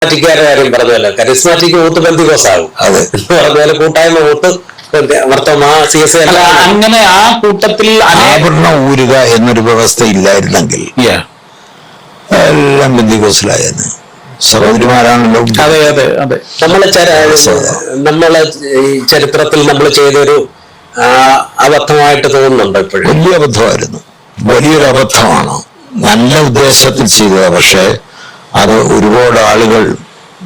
കരിസ്മാറ്റിക്കാരുടെ കാര്യം പറഞ്ഞല്ലോ, charismatic vote ബന്ധികോസാകും. അതെ, അതുപോലെ കൂട്ടായ്മ വോട്ട് അങ്ങനെ ആ കൂട്ടത്തിൽ ആഭരണം ഊരുക എന്നൊരു വ്യവസ്ഥ ഇല്ലായിരുന്നെങ്കിൽ എല്ലാം ബന്ധികോസിലായെന്ന്. സഹോദരിമാരാണല്ലോ. അതെ അതെ അതെ. നമ്മളെ ഈ ചരിത്രത്തിൽ നമ്മൾ ചെയ്തൊരു അബദ്ധമായിട്ട് തോന്നുന്നുണ്ട് ഇപ്പോഴും. വലിയ അബദ്ധമായിരുന്നു, വലിയൊരു അബദ്ധമാണ്. നല്ല ഉദ്ദേശത്തിൽ ചെയ്തത്, പക്ഷെ അത് ഒരുപാട് ആളുകൾ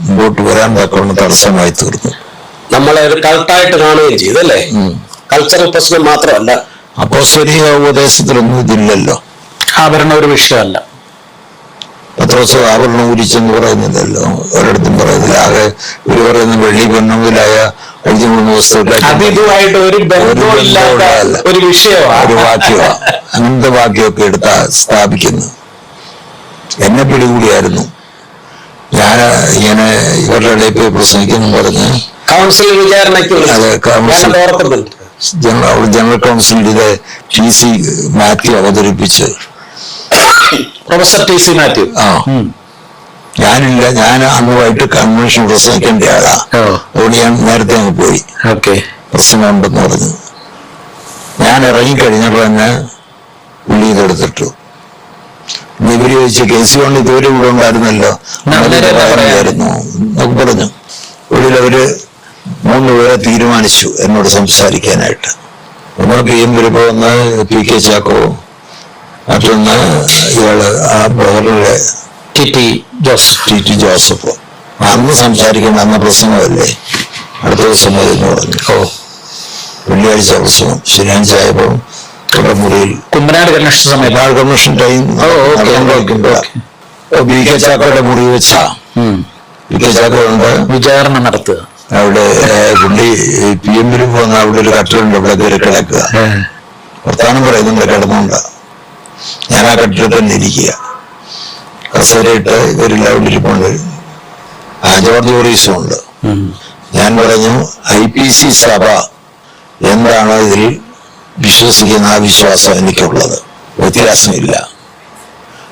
മുമ്പോട്ട് വരാൻ തക്കവണ്ണം തടസ്സമായി തീർന്നു. നമ്മളെ ഒരു കൾട്ടായിട്ട് കാണുകയും ചെയ്തു അല്ലേ. കൾച്ചറൽ പ്രശ്നം മാത്രമല്ല, അപ്പോസ്തലിക ഉപദേശത്തിലൊന്നും ഇതില്ലല്ലോ. ആഭരണം ഒരു വിഷയമല്ല. പത്രോസ് ആഭരണം ഊരിച്ചെന്ന് പറയുന്നില്ലല്ലോ, ഒരിടത്തും പറയുന്നില്ല. ആകെ ഇവര് പറയുന്ന വെള്ളി പൊന്നമുതലായ 13 വസ്തുക്കളായിട്ട് ഒരു ബന്ധമില്ലാത്ത ഒരു വിഷയമാണ്, ഒരു വാക്യമാണ്. അങ്ങനത്തെ വാക്യമൊക്കെ എടുത്താ സ്ഥാപിക്കുന്നു. എന്നെ പിടികൂടിയായിരുന്നു. ഞാൻ ഇങ്ങനെ ഇവരുടെ ഇടയിൽ പോയി പ്രസംഗിക്കുന്നു പറഞ്ഞ് കൗൺസിൽ വിചാരണയ്ക്ക് ജനറൽ കൗൺസിൽ ഇത് TC മാത്യു അവതരിപ്പിച്ച്, പ്രൊഫസർ TC മാത്യു. ഞാനില്ല, ഞാൻ അന്നുമായിട്ട് കൺവെൻഷൻ പ്രസംഗിക്കേണ്ട ആളാ. അതുകൊണ്ട് ഞാൻ നേരത്തെ അങ്ങ് പോയി. പ്രശ്നമുണ്ടെന്ന് പറഞ്ഞു. ഞാൻ ഇറങ്ങിക്കഴിഞ്ഞപ്പോൾ തന്നെ പുള്ളി ഇതെടുത്തിട്ടു. ഇവര് ചോദിച്ചു, കേസ് കൊണ്ട് ഇതുവരെ ഇവിടെ ഉണ്ടായിരുന്നല്ലോ പറയായിരുന്നു എന്നൊക്കെ പറഞ്ഞു. ഉള്ളിൽ അവര് 3 പേരെ തീരുമാനിച്ചു എന്നോട് സംസാരിക്കാനായിട്ട്. നമ്മൾ PM വരുമ്പോ ഒന്ന് PK ചാക്കോ, മറ്റൊന്ന് ഇയാള് ആ ബ്രദറിലെ TT ജോസഫ്. അന്ന് സംസാരിക്കേണ്ട, അന്ന് പ്രസംഗമല്ലേ, അടുത്ത ദിവസം എന്ന് പറഞ്ഞു. വെള്ളിയാഴ്ച പ്രസംഗം. ശനിയാഴ്ച ആയപ്പോ മുറിയിൽ കുമ്പനാട് കൺവെൻഷൻ ടൈം PK ചാക്കോയുടെ മുറി വെച്ചാ PK ചാക്കോ ഉണ്ട് വിചാരണ നടത്തുക. അവിടെ പുള്ളി PM വരുമ്പോ അവിടെ ഒരു കട്ടിലുണ്ട്, അവിടെ കയറി കിടക്കുക, വർത്താനം പറയുന്നുണ്ട് കിടന്നുണ്ട്. ഞാൻ ആ കട്ടിലിൽ തന്നെ ഇരിക്കുക, കസേരയിട്ട് ഇവരെല്ലാം ഇരിപ്പുണ്ട്. ജോർജ് ഓറീസും ഉണ്ട്. ഞാൻ പറഞ്ഞു, IPC സഭ എന്താണ് ഇതിൽ വിശ്വസിക്കുന്ന ആ വിശ്വാസം എനിക്കുള്ളത്, വ്യത്യാസമില്ല.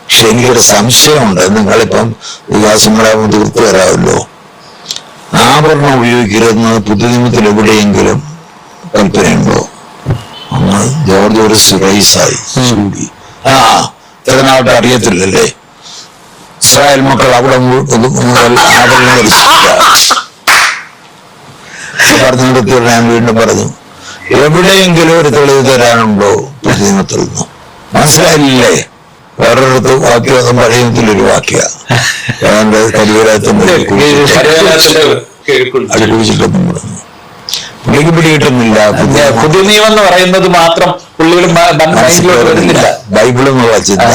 പക്ഷെ എനിക്കൊരു സംശയമുണ്ട്. നിങ്ങളിപ്പം വികാസങ്ങളാകുമ്പോൾ തീർത്തു വരാമല്ലോ. ആഭരണം ഉപയോഗിക്കരുതെന്ന് പുതുനിയമത്തിൽ എവിടെയെങ്കിലും കൽപ്പനയുണ്ടോ? അന്ന് ജോർജ് ഓറീസ് റൈസായി ചൂടി. തിരനാട്ട് അറിയത്തില്ലല്ലേ, ഇസ്രായേൽ മക്കൾ അവിടെ ആഭരണം പറഞ്ഞെടുത്തിട്ട് ഞാൻ വീണ്ടും പറഞ്ഞു, എവിടെയെങ്കിലും ഒരു തെളിവ് തരാനുണ്ടോ പുതുനിയമത്തിൽ നിന്ന്? മനസ്സിലായില്ലേ? വേറൊരിടത്ത് വാക്യം പഴയത്തിലൊരു വാക്യ ഏതാണ്ട് കരിവരാത്തിന്റെ അടുപ്പിച്ചിട്ടൊന്നും പറഞ്ഞു. പുള്ളിക്ക് പിടികിട്ടുന്നില്ല. പുതിയ നിയമം എന്ന് പറയുന്നത് മാത്രം ബൈബിളെന്നുള്ള ചിന്ത.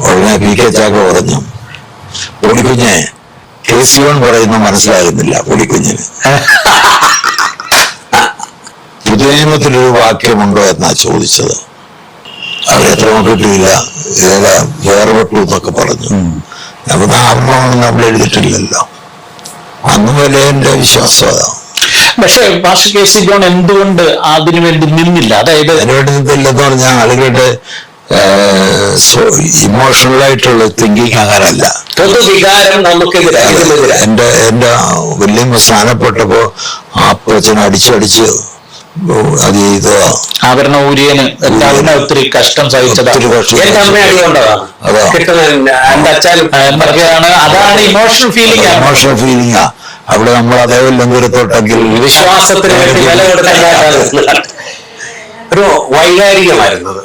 ഉടനെ PK ചാക്കോ പറഞ്ഞു, പൊടിക്കുഞ്ഞെ KC1 പറയുന്ന മനസ്സിലാകുന്നില്ല പൊടിക്കുഞ്ഞിന്. പുതിയ നിയമത്തിലൊരു വാക്യമുണ്ടോ എന്നാ ചോദിച്ചത്. അവരെത്ര കിട്ടിയില്ല, ഏതാ വേർപെട്ടു എന്നൊക്കെ പറഞ്ഞു. അപ്പൊ ആഭരണമാണെന്ന് അവിടെ എഴുതിയിട്ടില്ലല്ലോ. അന്ന് വരെ എന്റെ വിശ്വാസം അതാണ്. പക്ഷെ മാസ്റ്റർ KC ജോൺ എന്തുകൊണ്ട് അതിനു വേണ്ടി നിന്നില്ല? അതായത് അതിനുവേണ്ടി നിന്നില്ലെന്ന് പറഞ്ഞാൽ ആളുകളുടെ ഇമോഷണലായിട്ടുള്ള തിങ്കിങ് അങ്ങനല്ല. എന്റെ വലിയ സ്ഥാനപ്പെട്ടപ്പോ ആ പ്രശ്നം അടിച്ചടിച്ച് അത് ചെയ്ത ആഭരണ ഊരിയന് ഒത്തിരി കഷ്ടം സഹിച്ചത്. അതാണ് ഇമോഷണൽ ഫീലിംഗ്. അവിടെ നമ്മൾ അതേ ലംഘനത്തോട്ടെങ്കിൽ വിശ്വാസത്തിന് വേണ്ടി വില കൊടുക്കാൻ ഒരു വൈകാരികമായിരുന്നത്.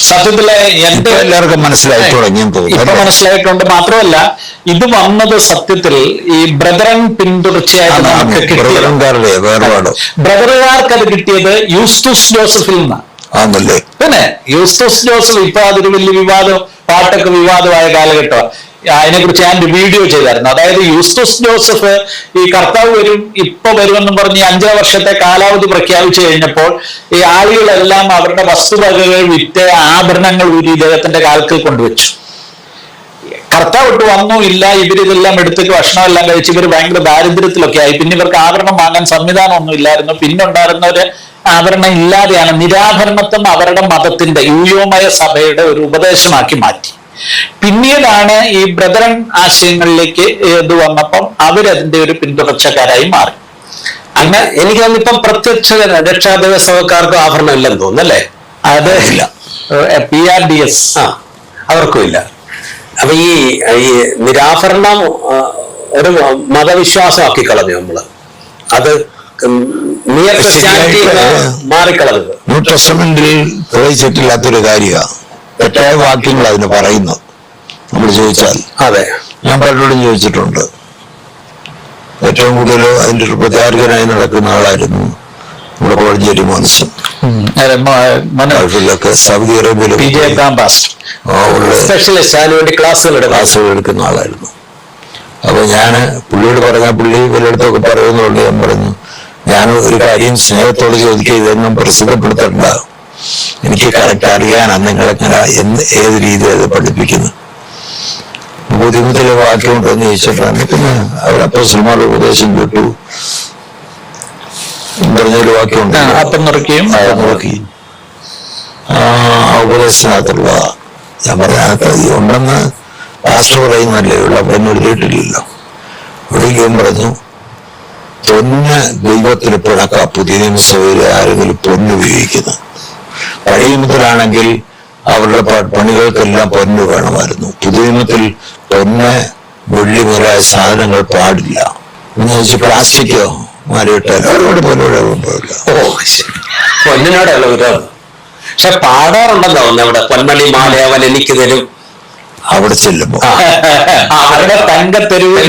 സത്യത്തില് എന്റെ എല്ലാവർക്കും മനസ്സിലായി തുടങ്ങി, ഇപ്പൊ മനസ്സിലായിട്ടുണ്ട്. മാത്രമല്ല ഇത് വന്നത് സത്യത്തിൽ ഈ ബ്രദറൻ പിന്തുടർച്ചയായിട്ട് നമുക്ക് കിട്ടിയത്, ബ്രദറുകാർക്ക് അത് കിട്ടിയത് യൂസ്തുസ് ജോസഫിൽ നിന്നാണ്. പിന്നെ യൂസ്തുസ് ജോസഫ് ഇപ്പൊ അതൊരു വലിയ വിവാദം, പാട്ടൊക്കെ വിവാദമായ കാലഘട്ടം. അതിനെക്കുറിച്ച് ഞാൻ വീഡിയോ ചെയ്തായിരുന്നു. അതായത് യൂസ്തുസ് ജോസഫ് ഈ കർത്താവ് വരും, ഇപ്പൊ വരുമെന്നും പറഞ്ഞ് 5 വർഷത്തെ കാലാവധി പ്രഖ്യാപിച്ചു കഴിഞ്ഞപ്പോൾ ഈ ആളുകളെല്ലാം അവരുടെ വസ്തുവകകൾ വിറ്റ് ആഭരണങ്ങൾ ഊരി ഇദ്ദേഹത്തിന്റെ കാൽക്കൽ കൊണ്ടുവച്ചു. കർത്താവ് ഇട്ട് വന്നു ഇല്ല, ഇവരിതെല്ലാം എടുത്തിട്ട് ഭക്ഷണമെല്ലാം കഴിച്ച് ഇവർ ഭയങ്കര ദാരിദ്ര്യത്തിലൊക്കെ ആയി. പിന്നെ ഇവർക്ക് ആഭരണം വാങ്ങാൻ സംവിധാനം ഒന്നും ഇല്ലായിരുന്നു. പിന്നെ ഉണ്ടായിരുന്നവര് ആഭരണം ഇല്ലാതെയാണ്. നിരാഭരണത്വം അവരുടെ മതത്തിന്റെ യൂയോമയ സഭയുടെ ഒരു ഉപദേശമാക്കി മാറ്റി. പിന്നീടാണ് ഈ ബ്രദറൻ ആശയങ്ങളിലേക്ക് ഇത് വന്നപ്പം അവരതിന്റെ ഒരു പിന്തുടർച്ചക്കാരായി മാറി. അങ്ങനെ എനിക്ക് തോന്നുന്നു ഇപ്പം പ്രത്യക്ഷ രക്ഷാദിവസക്കാർക്ക് ആഭരണം ഇല്ലെന്ന് തോന്നുന്നല്ലേ? അത് ഇല്ല. PRDS അവർക്കും ഇല്ല. അപ്പൊ ഈ നിരാഭരണം ഒരു മതവിശ്വാസമാക്കി കളഞ്ഞു നമ്മള്. അത് നിയർ ക്രിസ്ത്യാനിറ്റി മാറിക്കളഞ്ഞത്. ന്യൂ ടെസ്റ്റമെന്റിൽ പ്രവചിച്ചിട്ടില്ലാത്തൊരു കാര്യമാണ്. തെറ്റായ വാക്യങ്ങൾ അതിന് പറയുന്നു. നമ്മൾ ചോദിച്ചാൽ, അതെ, ഞാൻ പലരോടും ചോദിച്ചിട്ടുണ്ട്. ഏറ്റവും കൂടുതൽ അതിന്റെ ഒരു പ്രചാരകനായി നടക്കുന്ന ആളായിരുന്നു നമ്മുടെ കോഴഞ്ചേരി മോൻസൺ. ഗൾഫിലൊക്കെ സൗദി അറേബ്യയിലും സ്പെഷ്യലിസ്റ്റ് അതിനുവേണ്ടി ക്ലാസ്സുകൾ എടുക്കുന്ന ആളായിരുന്നു. അപ്പൊ ഞാന് പുള്ളിയോട് പറഞ്ഞ പുള്ളി പലയിടത്തൊക്കെ പറയുന്നുണ്ട്. ഞാൻ പറഞ്ഞു, ഞാൻ ഒരു കാര്യം സ്നേഹത്തോട് ചോദിക്കുക, ഇതൊന്നും പ്രസിദ്ധപ്പെടുത്തണ്ട, എനിക്ക് കറക്റ്റ് അറിയാനാ നിങ്ങളെങ്ങനെ ഏത് രീതിയിൽ അത് പഠിപ്പിക്കുന്നു. ബുദ്ധിമുട്ടിലെ വാക്യം ഉണ്ടെന്ന് ചോദിച്ചിട്ടാണ്. പിന്നെ അവരപ്പോ സിനിമയുടെ ഉപദേശം കേട്ടു പറഞ്ഞൊരു വാക്യമുണ്ട്, അപ്പം നിറയ്ക്കുകയും നോക്കി ഉപദേശത്തിനകത്തുള്ള. ഞാൻ പറഞ്ഞ ഉണ്ടെന്ന് പാസ്റ്റർ പറയുന്നല്ലേ ഉള്ള, അപ്പൊ എന്നോട് കേട്ടില്ലല്ലോ. ഒരിക്കലും പറഞ്ഞു, പൊന്ന് ദൈവത്തിന് പിണക്ക പുതിയ നിയമസഭയിൽ ആരെങ്കിലും പൊന്ന് ഉപയോഗിക്കുന്നു. പഴയ നിയമത്തിലാണെങ്കിൽ അവരുടെ പണികൾക്കെല്ലാം പൊന്ന് വേണമായിരുന്നു. പുതിയ നിയമത്തിൽ പൊന്ന് വെള്ളി മുതലായ സാധനങ്ങൾ പാടില്ല. എന്ന് വെച്ചാൽ പ്ലാസ്റ്റിക്കോ മാറിയിട്ടാൽ അവരോട് പൊന്നോടെ കൊണ്ടുപോയില്ല. പൊന്നിനോടല്ല വിരോധം. പക്ഷെ പാടാറുണ്ടല്ലോ അവിടെ പൊന്മണി മാലയവൻ എനിക്ക് തരും. അവിടെ ചെല്ലുമ്പോ അവരുടെ തങ്കത്തെരുവിൽ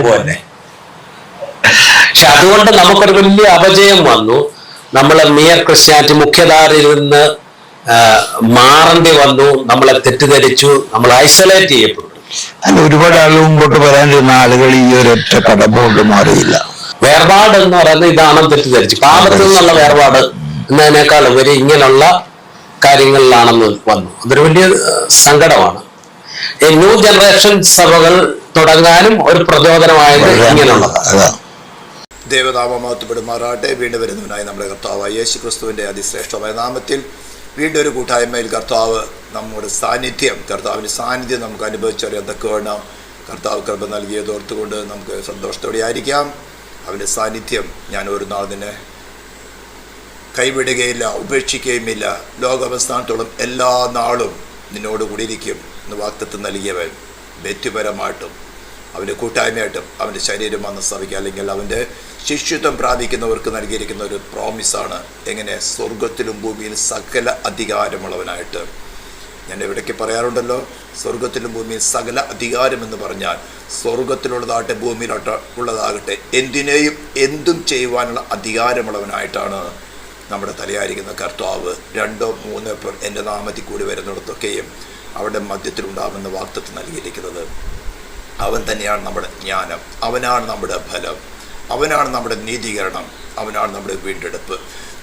പോലെ. പക്ഷെ അതുകൊണ്ട് നമുക്കൊരു വലിയ അപജയം വന്നു. നമ്മളെ നിയർ ക്രിസ്ത്യാനിറ്റി മുഖ്യധാരയിൽ നിന്ന് മാറേണ്ടി വന്നു. നമ്മളെ തെറ്റിദ്ധരിച്ചു, നമ്മൾ ഐസൊലേറ്റ് ചെയ്യപ്പെട്ടു. അല്ല, ഒരുപാട് ആളുകൾ മുമ്പോട്ട് വരാനിരുന്ന ആളുകൾ ഈ ഒരൊറ്റ കടമ്പ കൊണ്ട് മാറിയില്ല. വേർപാട് എന്ന് പറയുന്നത് ഇതാണെന്ന് തെറ്റിദ്ധരിച്ചു. പാപത്തിൽ നിന്നുള്ള വേർപാട് എന്നതിനേക്കാൾ ഉപരി ഇങ്ങനെയുള്ള കാര്യങ്ങളിലാണെന്ന് വന്നു. അതൊരു വലിയ സങ്കടമാണ്. ഈ ന്യൂ ജനറേഷൻ സഭകൾ തുടങ്ങാനും ഒരു പ്രചോദനമായത് ഇങ്ങനെയുള്ളതാണ്. ദേവനാമമാകപ്പെടുമാറാട്ടെ. വീണ്ടും വരുന്നവനായി നമ്മുടെ കർത്താവ് യേശു ക്രിസ്തുവിൻ്റെ അതിശ്രേഷ്ഠമായ നാമത്തിൽ വീണ്ടും ഒരു കൂട്ടായ്മയിൽ കർത്താവ് നമ്മുടെ സാന്നിധ്യം, കർത്താവിൻ്റെ സാന്നിധ്യം നമുക്ക് അനുഭവിച്ചറിയാൻ തക്കവണ്ണം കർത്താവ് കൃപ നൽകിയത് ഓർത്തുകൊണ്ട് നമുക്ക് സന്തോഷത്തോടെ ആയിരിക്കാം. അവൻ്റെ സാന്നിധ്യം ഞാൻ ഒരു നാൾ നിന്നെ കൈവിടുകയില്ല, ഉപേക്ഷിക്കുകയുമില്ല, ലോകാവസ്ഥാനത്തോളം എല്ലാ നാളും നിന്നോട് കൂടിയിരിക്കും എന്ന് വാഗ്ദത്തം നൽകിയവൻ വ്യക്തിപരമായിട്ടും അവൻ്റെ കൂട്ടായ്മയായിട്ടും അവൻ്റെ ശരീരം വന്ന് സഭയ്ക്ക് അല്ലെങ്കിൽ അവൻ്റെ ശിഷ്യത്വം പ്രാപിക്കുന്നവർക്ക് നൽകിയിരിക്കുന്ന ഒരു പ്രോമിസാണ്. എങ്ങനെ സ്വർഗത്തിലും ഭൂമിയിലും സകല അധികാരമുള്ളവനായിട്ട്. ഞാൻ എവിടേക്ക് പറയാറുണ്ടല്ലോ, സ്വർഗത്തിലും ഭൂമിയിൽ സകല അധികാരമെന്ന് പറഞ്ഞാൽ സ്വർഗത്തിലുള്ളതാകട്ടെ ഭൂമിയിലോട്ട് ഉള്ളതാകട്ടെ എന്തിനേയും എന്തും ചെയ്യുവാനുള്ള അധികാരമുള്ളവനായിട്ടാണ് നമ്മുടെ തലയായിരിക്കുന്ന കർത്താവ്. 2-3 പേർ എൻ്റെ നാമത്തിൽ കൂടി വരുന്നിടത്തൊക്കെയും അവിടെ മധ്യത്തിലുണ്ടാകുമെന്ന് വാഗ്ദത്തം നൽകിയിരിക്കുന്നത്. അവൻ തന്നെയാണ് നമ്മുടെ ജ്ഞാനം, അവനാണ് നമ്മുടെ ഫലം, അവനാണ് നമ്മുടെ നീതീകരണം, അവനാണ് നമ്മുടെ വീണ്ടെടുപ്പ്.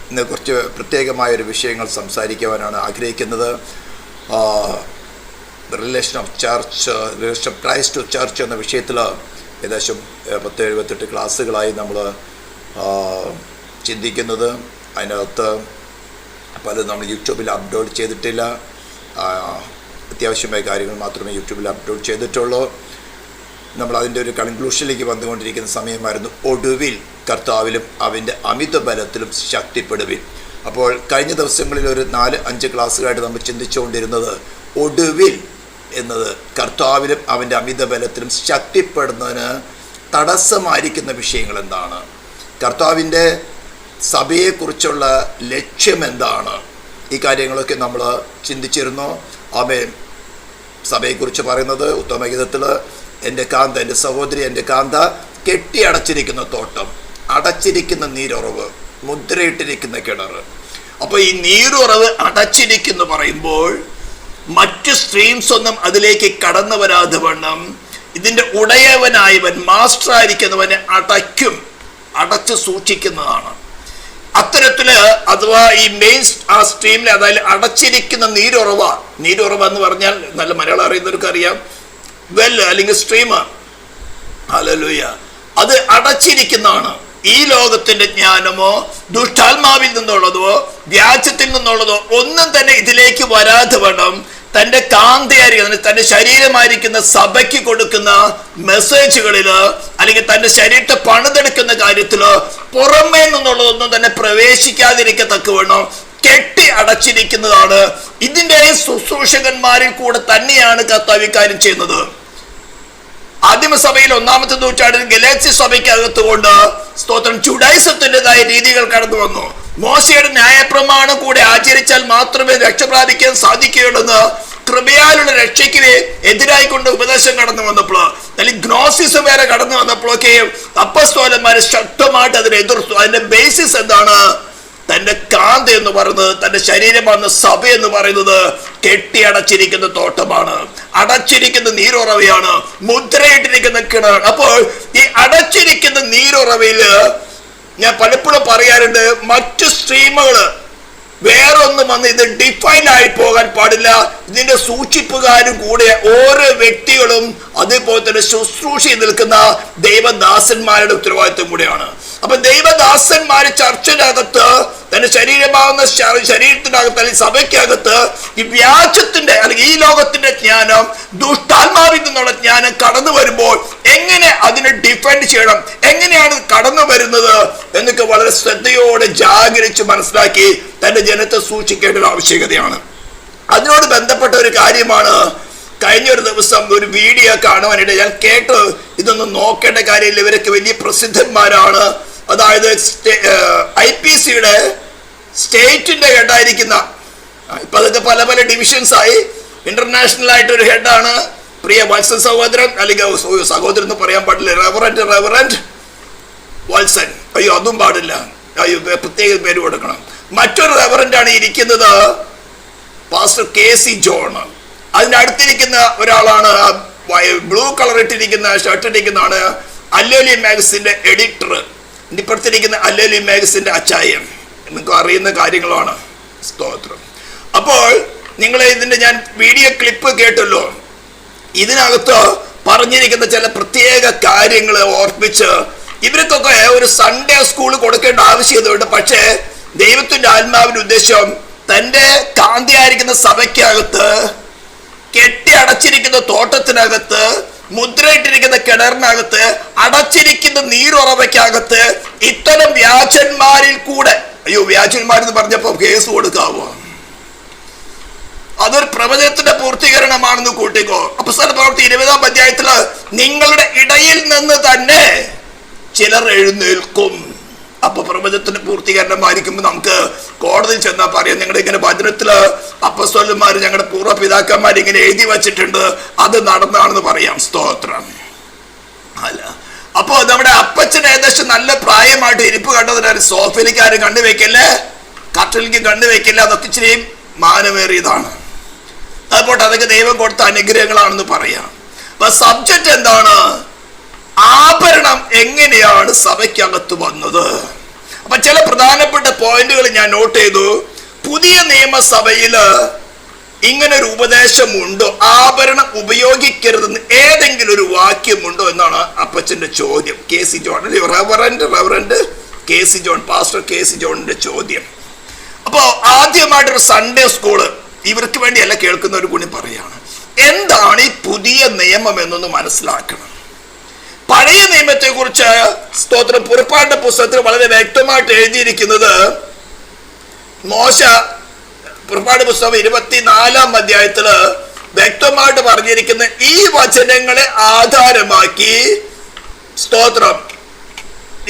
ഇന്ന് കുറച്ച് പ്രത്യേകമായൊരു വിഷയങ്ങൾ സംസാരിക്കുവാനാണ് ആഗ്രഹിക്കുന്നത്. Relation of church, relation of Christ to church എന്ന വിഷയത്തിൽ ഏകദേശം 10-78 ക്ലാസ്സുകളായി നമ്മൾ ചിന്തിക്കുന്നത്. അതിനകത്ത് പലതും നമ്മൾ യൂട്യൂബിൽ അപ്ലോഡ് ചെയ്തിട്ടില്ല. അത്യാവശ്യമായ കാര്യങ്ങൾ മാത്രമേ യൂട്യൂബിൽ അപ്ലോഡ് ചെയ്തിട്ടുള്ളൂ. നമ്മൾ അതിൻ്റെ ഒരു കൺക്ലൂഷനിലേക്ക് വന്നുകൊണ്ടിരിക്കുന്ന സമയമായിരുന്നു. ഒടുവിൽ കർത്താവിലും അവൻ്റെ അമിത ബലത്തിലും ശക്തിപ്പെടുവിൻ. അപ്പോൾ കഴിഞ്ഞ ദിവസങ്ങളിൽ ഒരു 4-5 ക്ലാസ്സുകളായിട്ട് നമ്മൾ ചിന്തിച്ചുകൊണ്ടിരുന്നത് ഒടുവിൽ എന്നത് കർത്താവിലും അവൻ്റെ അമിത ബലത്തിലും ശക്തിപ്പെടുന്നതിന് തടസ്സമായിരിക്കുന്ന വിഷയങ്ങൾ എന്താണ്, കർത്താവിൻ്റെ സഭയെക്കുറിച്ചുള്ള ലക്ഷ്യം എന്താണ്, ഈ കാര്യങ്ങളൊക്കെ നമ്മൾ ചിന്തിച്ചിരുന്നു. ആമേൻ. സഭയെക്കുറിച്ച് പറയുന്നത് ഉത്തമഗീതത്തിൽ എൻ്റെ കാന്ത, എൻ്റെ സഹോദരി, എൻ്റെ കാന്ത കെട്ടിയടച്ചിരിക്കുന്ന തോട്ടം, അടച്ചിരിക്കുന്ന നീരുറവ്, മുദ്രയിട്ടിരിക്കുന്ന കിണർ. അപ്പോൾ ഈ നീരുറവ് അടച്ചിരിക്കുന്നു പറയുമ്പോൾ മറ്റ് സ്ട്രീംസ് ഒന്നും അതിലേക്ക് കടന്നു വരാതെ വണ്ണം ഇതിൻ്റെ ഉടയവനായവൻ, മാസ്റ്ററായിരിക്കുന്നവനെ അടച്ചു സൂക്ഷിക്കുന്നതാണ്. അത്തരത്തില് അഥവാ ഈ മെയിൻ ആ സ്ട്രീമിൽ, അതായത് അടച്ചിരിക്കുന്ന നീരുറവ എന്ന് പറഞ്ഞാൽ നല്ല മലയാളം അറിയുന്നവർക്ക് അറിയാം, വെൽ അല്ലെങ്കിൽ സ്ട്രീം, ഹല്ലേലൂയ, അത് അടച്ചിരിക്കുന്നതാണ്. ഈ ലോകത്തിന്റെ ജ്ഞാനമോ ദുഷ്ടാത്മാവിൽ നിന്നുള്ളതോ വ്യാജത്തിൽ നിന്നുള്ളതോ ഒന്നും തന്നെ ഇതിലേക്ക് വരാതെ വേണം തന്റെ കാന്തയായിരിക്കുന്ന തന്റെ ശരീരമായിരിക്കുന്ന സഭയ്ക്ക് കൊടുക്കുന്ന മെസ്സേജുകളില് അല്ലെങ്കിൽ തന്റെ ശരീരത്തെ പണിതെടുക്കുന്ന കാര്യത്തില് പുറമേ നിന്നുള്ളതൊന്നും തന്നെ പ്രവേശിക്കാതിരിക്കത്തക്കവണ്ണം കെട്ടി അടച്ചിരിക്കുന്നതാണ്. ഇതിന്റെ ശുശ്രൂഷകന്മാരിൽ കൂടെ തന്നെയാണ് കർത്താവ് ഇക്കാര്യം ചെയ്യുന്നത്. ആദിമസഭയിൽ 1-ാമത്തെ നൂറ്റാണ്ടിൽ ഗലാത്യ സഭയ്ക്കകത്ത് കൊണ്ട് സ്തോത്രം ജുഡൈസത്തിൻ്റെതായ രീതികൾ കടന്നു വന്നു. മോശയുടെ ന്യായപ്രമാണം കൂടെ ആചരിച്ചാൽ മാത്രമേ രക്ഷ പ്രാപിക്കാൻ സാധിക്കുകയുള്ളൂ. കൃപയാലുള്ള രക്ഷയ്ക്ക് എതിരായിക്കൊണ്ട് ഉപദേശം കടന്നു വന്നപ്പോൾ, അല്ലെങ്കിൽ ഗ്നോസിസം വരെ കടന്നു വന്നപ്പോഴൊക്കെയും അപ്പസ്തോലന്മാര് ശക്തമായിട്ട് അതിനെ എതിർത്തു. അതിന്റെ ബേസിസ് എന്താണ്? തന്റെ കാന്ത എന്ന് പറയുന്നത്, തന്റെ ശരീരമാണ് സഭ എന്ന് പറയുന്നത് കെട്ടി അടച്ചിരിക്കുന്ന തോട്ടമാണ്, അടച്ചിരിക്കുന്ന നീരുറവയാണ്, മുദ്രയിട്ടിരിക്കുന്ന കിണർ. അപ്പോൾ ഈ അടച്ചിരിക്കുന്ന നീരുറവയില് ഞാൻ പലപ്പോഴും പറയാറുണ്ട്, മറ്റു സ്ട്രീമുകള് വേറൊന്നും വന്ന് ഇത് ഡിഫൈൻ ആയി പോകാൻ പാടില്ല. ഇതിന്റെ സൂക്ഷിപ്പുകാരും കൂടെ ഓരോ വ്യക്തികളും അതേപോലെ തന്നെ ശുശ്രൂഷയിൽ നിൽക്കുന്ന ദൈവദാസന്മാരുടെ ഉത്തരവാദിത്വം കൂടെയാണ്. അപ്പൊ ദൈവദാസന്മാര് ചർച്ചിനകത്ത് തന്റെ ശരീരമാകുന്ന ശരീരത്തിനകത്ത് അല്ലെങ്കിൽ സഭയ്ക്കകത്ത് ഈ വ്യാജത്തിന്റെ അല്ലെങ്കിൽ ഈ ലോകത്തിന്റെ ജ്ഞാനം, ദുഷ്ടാത്മാവിൽ നിന്നുള്ള ജ്ഞാനം കടന്നു വരുമ്പോൾ എങ്ങനെ അതിനെ ഡിഫെൻഡ് ചെയ്യണം, എങ്ങനെയാണ് കടന്നു വരുന്നത് എന്നൊക്കെ വളരെ ശ്രദ്ധയോടെ ജാഗരിച്ച് മനസ്സിലാക്കി തന്റെ ജനത്തെ സൂക്ഷിക്കേണ്ട ഒരു ആവശ്യകതയാണ്. അതിനോട് ബന്ധപ്പെട്ട ഒരു കാര്യമാണ് കഴിഞ്ഞ ഒരു ദിവസം ഒരു വീഡിയോ കാണുവാനിടെ ഞാൻ കേട്ട്. ഇതൊന്നും നോക്കേണ്ട കാര്യമില്ല, ഇവരൊക്കെ വലിയ പ്രസിദ്ധന്മാരാണ്. അതായത് IPCയുടെ സ്റ്റേറ്റിന്റെ ഹെഡായിരിക്കുന്ന, ഇപ്പൊ അതൊക്കെ പല പല ഡിവിഷൻസ് ആയി, ഇന്റർനാഷണൽ ആയിട്ടൊരു ഹെഡാണ് പ്രിയ വത്സൻ സഹോദരൻ, അല്ലെങ്കിൽ സഹോദരൻ എന്ന് പറയാൻ പാടില്ല, റെവറൻഡ് വത്സൻ. അയ്യോ അതും പാടില്ല, അയ്യോ പ്രത്യേക പേര് കൊടുക്കണം. മറ്റൊരു റെവറൻഡാണ് ഇരിക്കുന്നത്, പാസ്റ്റർ KC ജോൺ. അതിന്റെ അടുത്തിരിക്കുന്ന ഒരാളാണ് ബ്ലൂ കളർ ഇട്ടിരിക്കുന്ന ഷർട്ട് ഇട്ടിരിക്കുന്നതാണ് അല്ലേലി മാഗസിന്റെ എഡിറ്റർ. ഇപ്പുറത്തിരിക്കുന്ന അല്ലേലി മാഗസിന്റെ അച്ചായൻ. നിങ്ങൾക്ക് അറിയുന്ന കാര്യങ്ങളാണ്. സ്തോത്രം. അപ്പോൾ നിങ്ങൾ ഇതിന്റെ ഞാൻ വീഡിയോ ക്ലിപ്പ് കേട്ടല്ലോ. ഇതിനകത്ത് പറഞ്ഞിരിക്കുന്ന ചില പ്രത്യേക കാര്യങ്ങൾ ഓർപ്പിച്ച് ഇവർക്കൊക്കെ ഒരു സൺഡേ സ്കൂൾ കൊടുക്കേണ്ട ആവശ്യമുണ്ട്. പക്ഷേ ദൈവത്തിന്റെ ആത്മാവിന്റെ ഉദ്ദേശം തന്റെ കാന്തിയായിരിക്കുന്ന സഭയ്ക്കകത്ത്, കെട്ടി അടച്ചിരിക്കുന്ന തോട്ടത്തിനകത്ത്, മുദ്രയിട്ടിരിക്കുന്ന കിണറിനകത്ത്, അടച്ചിരിക്കുന്ന നീരുറവയ്ക്കകത്ത് ഇത്തരം വ്യാജന്മാരിൽ കൂടെ, അയ്യോ വ്യാജന്മാരെന്ന് പറഞ്ഞപ്പോ കേസ് കൊടുക്കാവോ? അതൊരു പ്രവചനത്തിന്റെ പൂർത്തീകരണമാണെന്ന് കൂട്ടിക്കോ. അപ്പോസ്തല പ്രവൃത്തി 20-ാം അധ്യായത്തില് നിങ്ങളുടെ ഇടയിൽ നിന്ന് തന്നെ ചിലർ എഴുന്നേൽക്കും. അപ്പൊ പ്രവചനത്തിന്റെ പൂർത്തീകരണമായിരിക്കുമ്പോൾ നമുക്ക് കോടതിയിൽ ചെന്നാൽ പറയാം, നിങ്ങളുടെ ഇങ്ങനെ വചനത്തില് അപ്പസ്തലന്മാര് ഞങ്ങളുടെ പൂർവ്വപിതാക്കന്മാർ ഇങ്ങനെ എഴുതി വച്ചിട്ടുണ്ട്, അത് നടന്നാണെന്ന് പറയാം. സ്തോത്രം. അല്ല, അപ്പൊ നമ്മുടെ അപ്പച്ചൻ ഏകദേശം നല്ല പ്രായമായിട്ട് ഇരിപ്പ് കണ്ടതിനാലും സോഫയിലേക്ക് ആരും കണ്ടുവെക്കില്ലേ, കട്ടിലേക്ക് കണ്ടുവെക്കില്ല. അതൊക്കെ ഇച്ചിരി മാനമേറിയതാണ്. അതുപോലെ അതൊക്കെ ദൈവം കൊടുത്ത അനുഗ്രഹങ്ങളാണെന്ന് പറയാം. അപ്പൊ സബ്ജക്റ്റ് എന്താണ്? ആഭരണം എങ്ങനെയാണ് സഭയ്ക്കകത്ത് വന്നത്? അപ്പൊ ചില പ്രധാനപ്പെട്ട പോയിന്റുകൾ ഞാൻ നോട്ട് ചെയ്തു. പുതിയ നിയമസഭയില് ഇങ്ങനെ ഒരു ഉപദേശമുണ്ടോ, ആഭരണം ഉപയോഗിക്കരുതെന്ന് ഏതെങ്കിലും ഒരു വാക്യമുണ്ടോ എന്നാണ് അപ്പച്ചന്റെ ചോദ്യം. KC John, Reverend KC John, pastor KC ജോണിന്റെ ചോദ്യം. അപ്പോ ആദ്യമായിട്ടൊരു സൺഡേ സ്കൂള് ഇവർക്ക് വേണ്ടിയല്ല കേൾക്കുന്ന ഒരു ഗുണി പറയാണ്, എന്താണ് ഈ പുതിയ നിയമം എന്നൊന്ന് മനസ്സിലാക്കണം. പഴയ നിയമത്തെ കുറിച്ച് സ്തോത്രം പുറപ്പാടിന്റെ പുസ്തകത്തിൽ വളരെ വ്യക്തമായിട്ട് എഴുതിയിരിക്കുന്നത്, മോശ പുറപ്പാട് പുസ്തകം 24-ാം അധ്യായത്തില് വ്യക്തമായിട്ട് പറഞ്ഞിരിക്കുന്ന ഈ വചനങ്ങളെ ആധാരമാക്കി സ്തോത്രം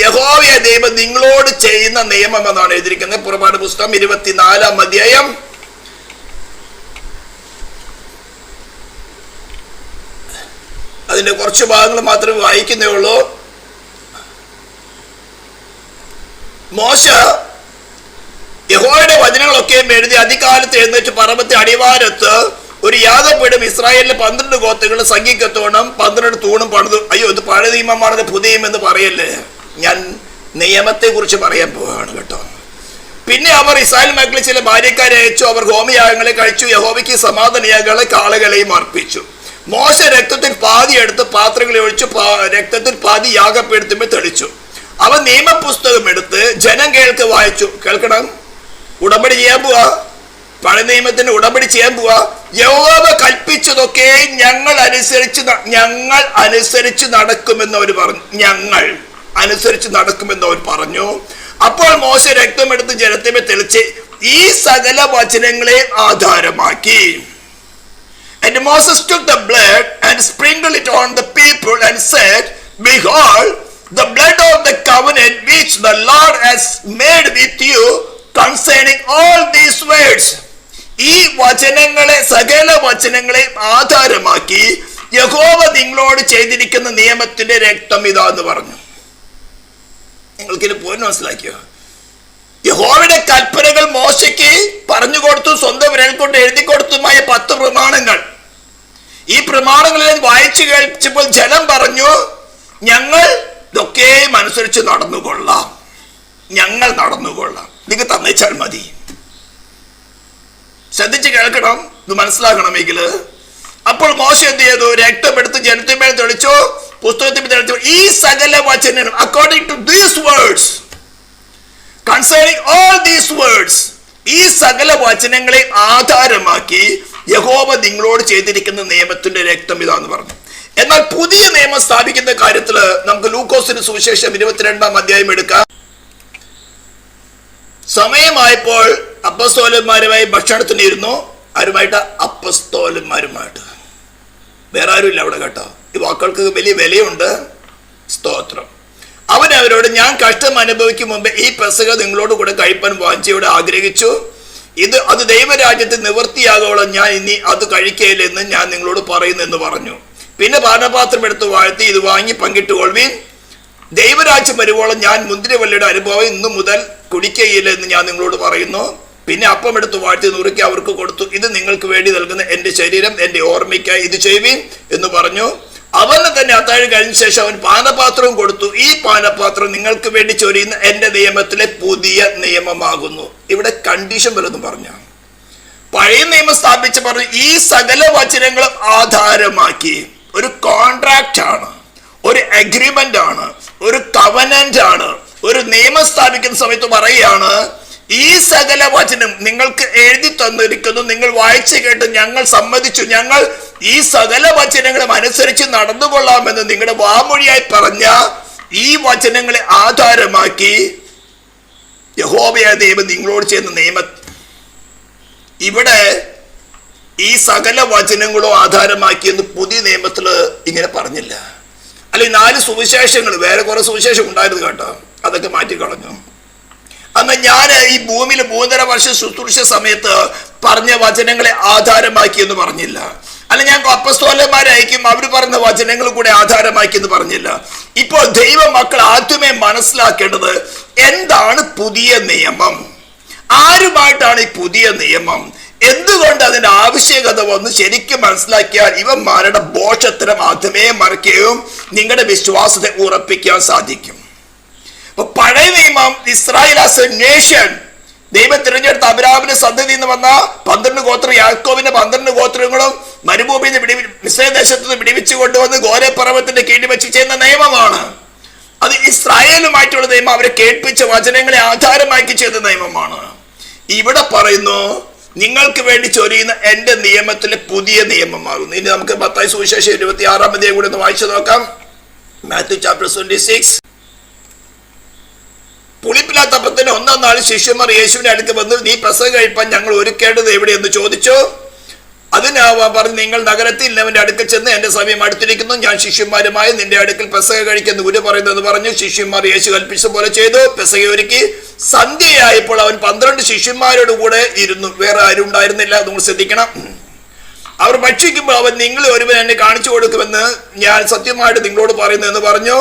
യഹോവയായ ദൈവം നിങ്ങളോട് ചെയ്യുന്ന നിയമം എന്നാണ് എഴുതിയിരിക്കുന്നത്. പുറപ്പാട് പുസ്തകം 24-ാം അധ്യായം അതിന്റെ കുറച്ച് ഭാഗങ്ങൾ മാത്രമേ വായിക്കുന്നേ ഉള്ളൂ. മോശ യഹോവയുടെ വചനങ്ങളൊക്കെ എഴുതി അധികാലത്ത് എഴുന്നേറ്റ് പർവ്വതത്തെ അടിവാരത്ത് ഒരു യാഗപീഠം ഇസ്രായേലിലെ 12 ഗോത്രങ്ങളുടെ സംഖ്യക്കത്തോണം 12 തൂണും പണിതു. അയ്യോ, ഇത് പഴയ നിയമമാണത്, പുതിയ നിയമം എന്ന് പറയല്ലേ. ഞാൻ നിയമത്തെ കുറിച്ച് പറയാൻ പോവുകയാണ് കേട്ടോ. പിന്നെ അവർ ഇസ്രായേൽ മക്കളിൽ ചില ഭാര്യക്കാരെ അയച്ചു. അവർ ഹോമയാഗങ്ങളെ കഴിച്ചു, യഹോവയ്ക്ക് സമാധാനയാഗങ്ങളെ കാളകളെയും അർപ്പിച്ചു. മോശ രക്തത്തിൽ പാതി എടുത്ത് പാത്രങ്ങളിൽ ഒഴിച്ചു, രക്തത്തിൽ പാതി യാഗപീഠത്തിന്മേൽ തെളിച്ചു. അവൻ നിയമപുസ്തകം എടുത്ത് ജനം കേൾക്ക് വായിച്ചു. കേൾക്കണം, ഉടമ്പടി ചെയ്യാൻ പോവാ, പഴയ നിയമത്തിന്റെ ഉടമ്പടി ചെയ്യാൻ പോവാ. യഹോവ കൽപ്പിച്ചതൊക്കെ ഞങ്ങൾ അനുസരിച്ച് നടക്കുമെന്ന് അവർ പറഞ്ഞു. ഞങ്ങൾ അനുസരിച്ച് നടക്കുമെന്ന് അവർ പറഞ്ഞു. അപ്പോൾ മോശ രക്തമെടുത്ത് ജലത്തിന്മേൽ തെളിച്ച് ഈ സകല വചനങ്ങളെ ആധാരമാക്കി. And Moses took the blood and sprinkled it on the people and said, Behold, the blood of the covenant which the Lord has made with you concerning all these words. ഈ വചനങ്ങളെ, സകല വചനങ്ങളെ ആധാരമാക്കി യഹോവ നിങ്ങളോട് ചെയ്തിരിക്കുന്ന നിയമത്തിന്റെ രക്തം ഇതാന്ന് പറഞ്ഞു. നിങ്ങൾക്കിത് പോയിന്റ് മനസ്സിലാക്കിയോ? യഹോവയുടെ കൽപ്പനകൾ മോശയ്ക്ക് പറഞ്ഞു കൊടുത്തു, സ്വന്തം വിരൽ കൊണ്ട് എഴുതി കൊടുത്തുമായ 10 പ്രമാണങ്ങൾ. ഈ പ്രമാണങ്ങളിൽ വായിച്ചു കഴിച്ചപ്പോൾ ജനം പറഞ്ഞു, ഞങ്ങൾ ഇതൊക്കെയും അനുസരിച്ച് നടന്നുകൊള്ളാം, ഞങ്ങൾ നടന്നുകൊള്ളാം, നിങ്ങൾ തന്നേച്ചാൽ മതി. ശ്രദ്ധിച്ച് കേൾക്കണം, ഇത് മനസ്സിലാക്കണമെങ്കിൽ. അപ്പോൾ മോശ എന്ത് ചെയ്തു? രക്തമെടുത്ത് ജനത്തിന്മേൽ തെളിച്ചു, പുസ്തകത്തിൽ തെളിച്ചു. ഈ സകല വചനങ്ങൾ according to these words, concerning all these words, ഈ സകല വചനങ്ങളെ ആധാരമാക്കി യഹോവ നിങ്ങളോട് ചെയ്തിരിക്കുന്ന നിയമത്തിന്റെ രക്തം ഇതാന്ന് പറഞ്ഞു. എന്നാൽ പുതിയ നിയമം സ്ഥാപിക്കുന്ന കാര്യത്തിൽ നമുക്ക് ലൂക്കോസിന്റെ സുവിശേഷം 22-ാം അധ്യായം എടുക്കാം. സമയമായപ്പോൾ അപ്പസ്തോലന്മാരുമായി ഭക്ഷണത്തിന് ഇരുന്നു. ആരുമായിട്ട്? അപ്പസ്തോലന്മാരുമായിട്ട്. വേറെ ആരുമില്ല അവിടെ കേട്ടോ. ഈ വാക്കുകൾക്ക് വലിയ വിലയുണ്ട്. സ്തോത്രം. അവൻ അവരോട്, ഞാൻ കഷ്ടം അനുഭവിക്കും മുമ്പ് ഈ പെസഹ നിങ്ങളോട് കൂടെ കഴിപ്പാൻ വാഞ്ചയോടെ ആഗ്രഹിച്ചു. അത് ദൈവരാജ്യത്തിൽ നിവൃത്തിയാകോളം ഞാൻ ഇനി അത് കഴിക്കയില്ലെന്ന് ഞാൻ നിങ്ങളോട് പറയുന്നു എന്ന് പറഞ്ഞു. പിന്നെ പാനപാത്രം എടുത്ത് വാഴ്ത്തി, ഇത് വാങ്ങി പങ്കിട്ടുകൊള്ളുവിൻ. ദൈവരാജ്യം വരുവോളം ഞാൻ മുന്തിരിവള്ളിയുടെ അനുഭവം ഇന്നു മുതൽ കുടിക്കയില്ല എന്ന് ഞാൻ നിങ്ങളോട് പറയുന്നു. പിന്നെ അപ്പം എടുത്ത് വാഴ്ത്തി നുറുക്കി അവർക്ക് കൊടുത്തു. ഇത് നിങ്ങൾക്ക് വേണ്ടി നൽകുന്ന എൻ്റെ ശരീരം, എൻ്റെ ഓർമ്മയ്ക്കായി ഇത് ചെയ്യുവിൻ എന്ന് പറഞ്ഞു. അവന് തന്നെ അത്താഴം കഴിഞ്ഞ ശേഷം അവൻ പാനപാത്രവും കൊടുത്തു. ഈ പാനപാത്രം നിങ്ങൾക്ക് വേണ്ടി ചൊരിയുന്ന എൻ്റെ നിയമത്തിലെ പുതിയ നിയമമാകുന്നു. ഇവിടെ കണ്ടീഷൻ വരെന്ന് പറഞ്ഞു. പഴയ നിയമം സ്ഥാപിച്ച് പറഞ്ഞു, ഈ സകല വചനങ്ങളും ആധാരമാക്കി ഒരു കോൺട്രാക്റ്റ് ആണ്, ഒരു അഗ്രിമെന്റ് ആണ്, ഒരു കവനന്റ് ആണ്. ഒരു നിയമം സ്ഥാപിക്കുന്ന സമയത്ത് പറയുകയാണ്, ഈ സകല വചനം നിങ്ങൾക്ക് എഴുതി തന്നിരിക്കുന്നു, നിങ്ങൾ വായിച്ചു കേട്ട് ഞങ്ങൾ സമ്മതിച്ചു, ഞങ്ങൾ ഈ സകല വചനങ്ങളും അനുസരിച്ച് നടന്നുകൊള്ളാമെന്ന് നിങ്ങളുടെ വാമൊഴിയായി പറഞ്ഞ ഈ വചനങ്ങളെ ആധാരമാക്കി യഹോവയായ ദൈവം നിങ്ങളോട് ചെയ്യുന്ന നിയമം. ഇവിടെ ഈ സകല വചനങ്ങളോ ആധാരമാക്കിയെന്ന് പുതിയ നിയമത്തിൽ ഇങ്ങനെ പറഞ്ഞില്ല. അല്ലെങ്കിൽ 4 സുവിശേഷങ്ങൾ, വേറെ കുറെ സുവിശേഷം ഉണ്ടായിരുന്നു കേട്ടോ, അതൊക്കെ മാറ്റിക്കളഞ്ഞു. അന്ന് ഞാൻ ഈ ഭൂമിയിൽ 3.5 വർഷം ശുശ്രൂഷ സമയത്ത് പറഞ്ഞ വചനങ്ങളെ ആധാരമാക്കി എന്ന് പറഞ്ഞില്ല. അല്ല, ഞാൻ അപ്പസ്തോലന്മാരെ അയക്കും, അവർ പറഞ്ഞ വചനങ്ങൾ കൂടെ ആധാരമാക്കി എന്ന് പറഞ്ഞില്ല. ഇപ്പോൾ ദൈവ മക്കൾ ആദ്യമേ മനസ്സിലാക്കേണ്ടത് എന്താണ് പുതിയ നിയമം, ആരുമായിട്ടാണ് ഈ പുതിയ നിയമം, എന്തുകൊണ്ട് അതിന്റെ ആവശ്യകത വന്ന് ശരിക്കും മനസ്സിലാക്കിയാൽ ഇവന്മാരുടെ ബോഷത്തരം ആദ്യമേ മറയ്ക്കുകയും നിങ്ങളുടെ വിശ്വാസത്തെ ഉറപ്പിക്കാൻ സാധിക്കും. പഴയ നിയമം, ഇസ്രായേൽ ആസ് എ നേഷൻ, ദൈവം തിരഞ്ഞെടുത്ത അബ്രാഹാമിന്റെ സന്തതി എന്ന് വന്ന 12 ഗോത്രം, യാക്കോബിന്റെ 12 ഗോത്രങ്ങളും മരുഭൂമിയിൽ നിന്ന് മിസ്രൈം ദേശത്ത് നിന്ന് വിടിവിച്ചു കൊണ്ടുവന്ന് ഗോരപർവ്വതത്തിന്റെ കീഴിൽ വെച്ച് ചെയ്യുന്ന നിയമമാണ്. അത് ഇസ്രായേലുമായിട്ടുള്ള നിയമം, അവരെ കേൾപ്പിച്ച വചനങ്ങളെ ആധാരമാക്കി ചെയ്ത നിയമമാണ്. ഇവിടെ പറയുന്നു, നിങ്ങൾക്ക് വേണ്ടി ചൊരിയുന്ന എന്റെ നിയമത്തിലെ പുതിയ നിയമമാകുന്നു. ഇനി നമുക്ക് മത്തായി സുവിശേഷം 26-ാം അധ്യായം കൂടെ ഒന്ന് വായിച്ചു നോക്കാം. Matthew chapter 26. പുളിപ്പില്ലാത്ത അപ്പത്തിന് 1-ാം നാൾ ശിഷ്യന്മാർ യേശുവിന്റെ അടുത്ത് വന്ന്, നീ പെസഹ കഴിപ്പാൻ ഞങ്ങൾ ഒരുക്കേണ്ടത് എവിടെയെന്ന് ചോദിച്ചു. അതിന് പറഞ്ഞു, നിങ്ങൾ നഗരത്തിൽ ഇന്നവന്റെ അടുക്കൽ ചെന്ന് എന്റെ സമയം അടുത്തിരിക്കുന്നു, ഞാൻ ശിഷ്യന്മാരുമായി നിന്റെ അടുക്കൽ പെസഹ കഴിക്കുന്നു ഗുരു പറയുന്നത് പറഞ്ഞു. ശിഷ്യന്മാർ യേശു കൽപ്പിച്ച പോലെ ചെയ്തു. പെസഹ ഒരുക്കി. സന്ധ്യയായപ്പോൾ അവൻ 12 ശിഷ്യന്മാരോട് കൂടെ ഇരുന്നു. വേറെ ആരും ഉണ്ടായിരുന്നില്ല, നിങ്ങൾ ശ്രദ്ധിക്കണം. അവർ ഭക്ഷിക്കുമ്പോൾ അവൻ, നിങ്ങൾ ഒരുവൻ എന്നെ കാണിച്ചു കൊടുക്കുമെന്ന് ഞാൻ സത്യമായിട്ട് നിങ്ങളോട് പറയുന്നു എന്ന് പറഞ്ഞു.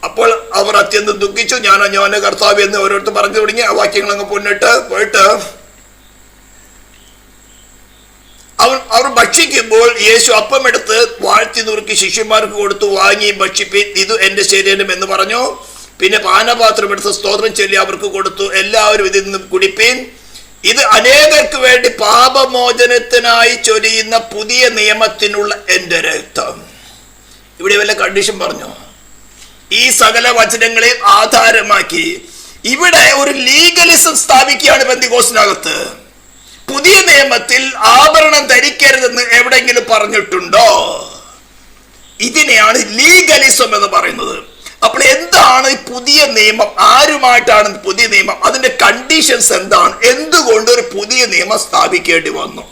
അപ്പോൾ അവർ അത്യന്തം ദുഃഖിച്ചു. ഞാൻ കർത്താവ് എന്ന് ഓരോരുത്തർ പറഞ്ഞു തുടങ്ങി. ആ വാക്യങ്ങൾ അങ്ങ് പോയിട്ട് അവർ ഭക്ഷിക്കുമ്പോൾ യേശു അപ്പം എടുത്ത് വാഴ്ത്തി നുറുക്കി ശിഷ്യന്മാർക്ക് കൊടുത്തു, വാങ്ങി ഭക്ഷിപ്പി, ഇത് എന്റെ ശരീരം എന്ന് പറഞ്ഞു. പിന്നെ പാനപാത്രം എടുത്ത് സ്തോത്രം ചൊല്ലി അവർക്ക് കൊടുത്തു, എല്ലാവരും ഇതിൽ നിന്നും കുടിപ്പീൻ, ഇത് അനേകർക്ക് വേണ്ടി പാപമോചനത്തിനായി ചൊരിയുന്ന പുതിയ നിയമത്തിനുള്ള എന്റെ രക്തം. ഇവിടെ വല്ല കണ്ടീഷൻ പറഞ്ഞു? ഈ സകല വചനങ്ങളെ ആധാരമാക്കി ഇവിടെ ഒരു ലീഗലിസം സ്ഥാപിക്കുകയാണ് പെന്തിക്കോസ്തിനകത്ത്. പുതിയ നിയമത്തിൽ ആഭരണം ധരിക്കരുതെന്ന് എവിടെയെങ്കിലും പറഞ്ഞിട്ടുണ്ടോ? ഇതിനെയാണ് ലീഗലിസം എന്ന് പറയുന്നത്. അപ്പോൾ എന്താണ് ഈ പുതിയ നിയമം? ആരുമായിട്ടാണ് പുതിയ നിയമം? അതിന്റെ കണ്ടീഷൻസ് എന്താണ്? എന്തുകൊണ്ട് ഒരു പുതിയ നിയമം സ്ഥാപിക്കേണ്ടി വന്നു?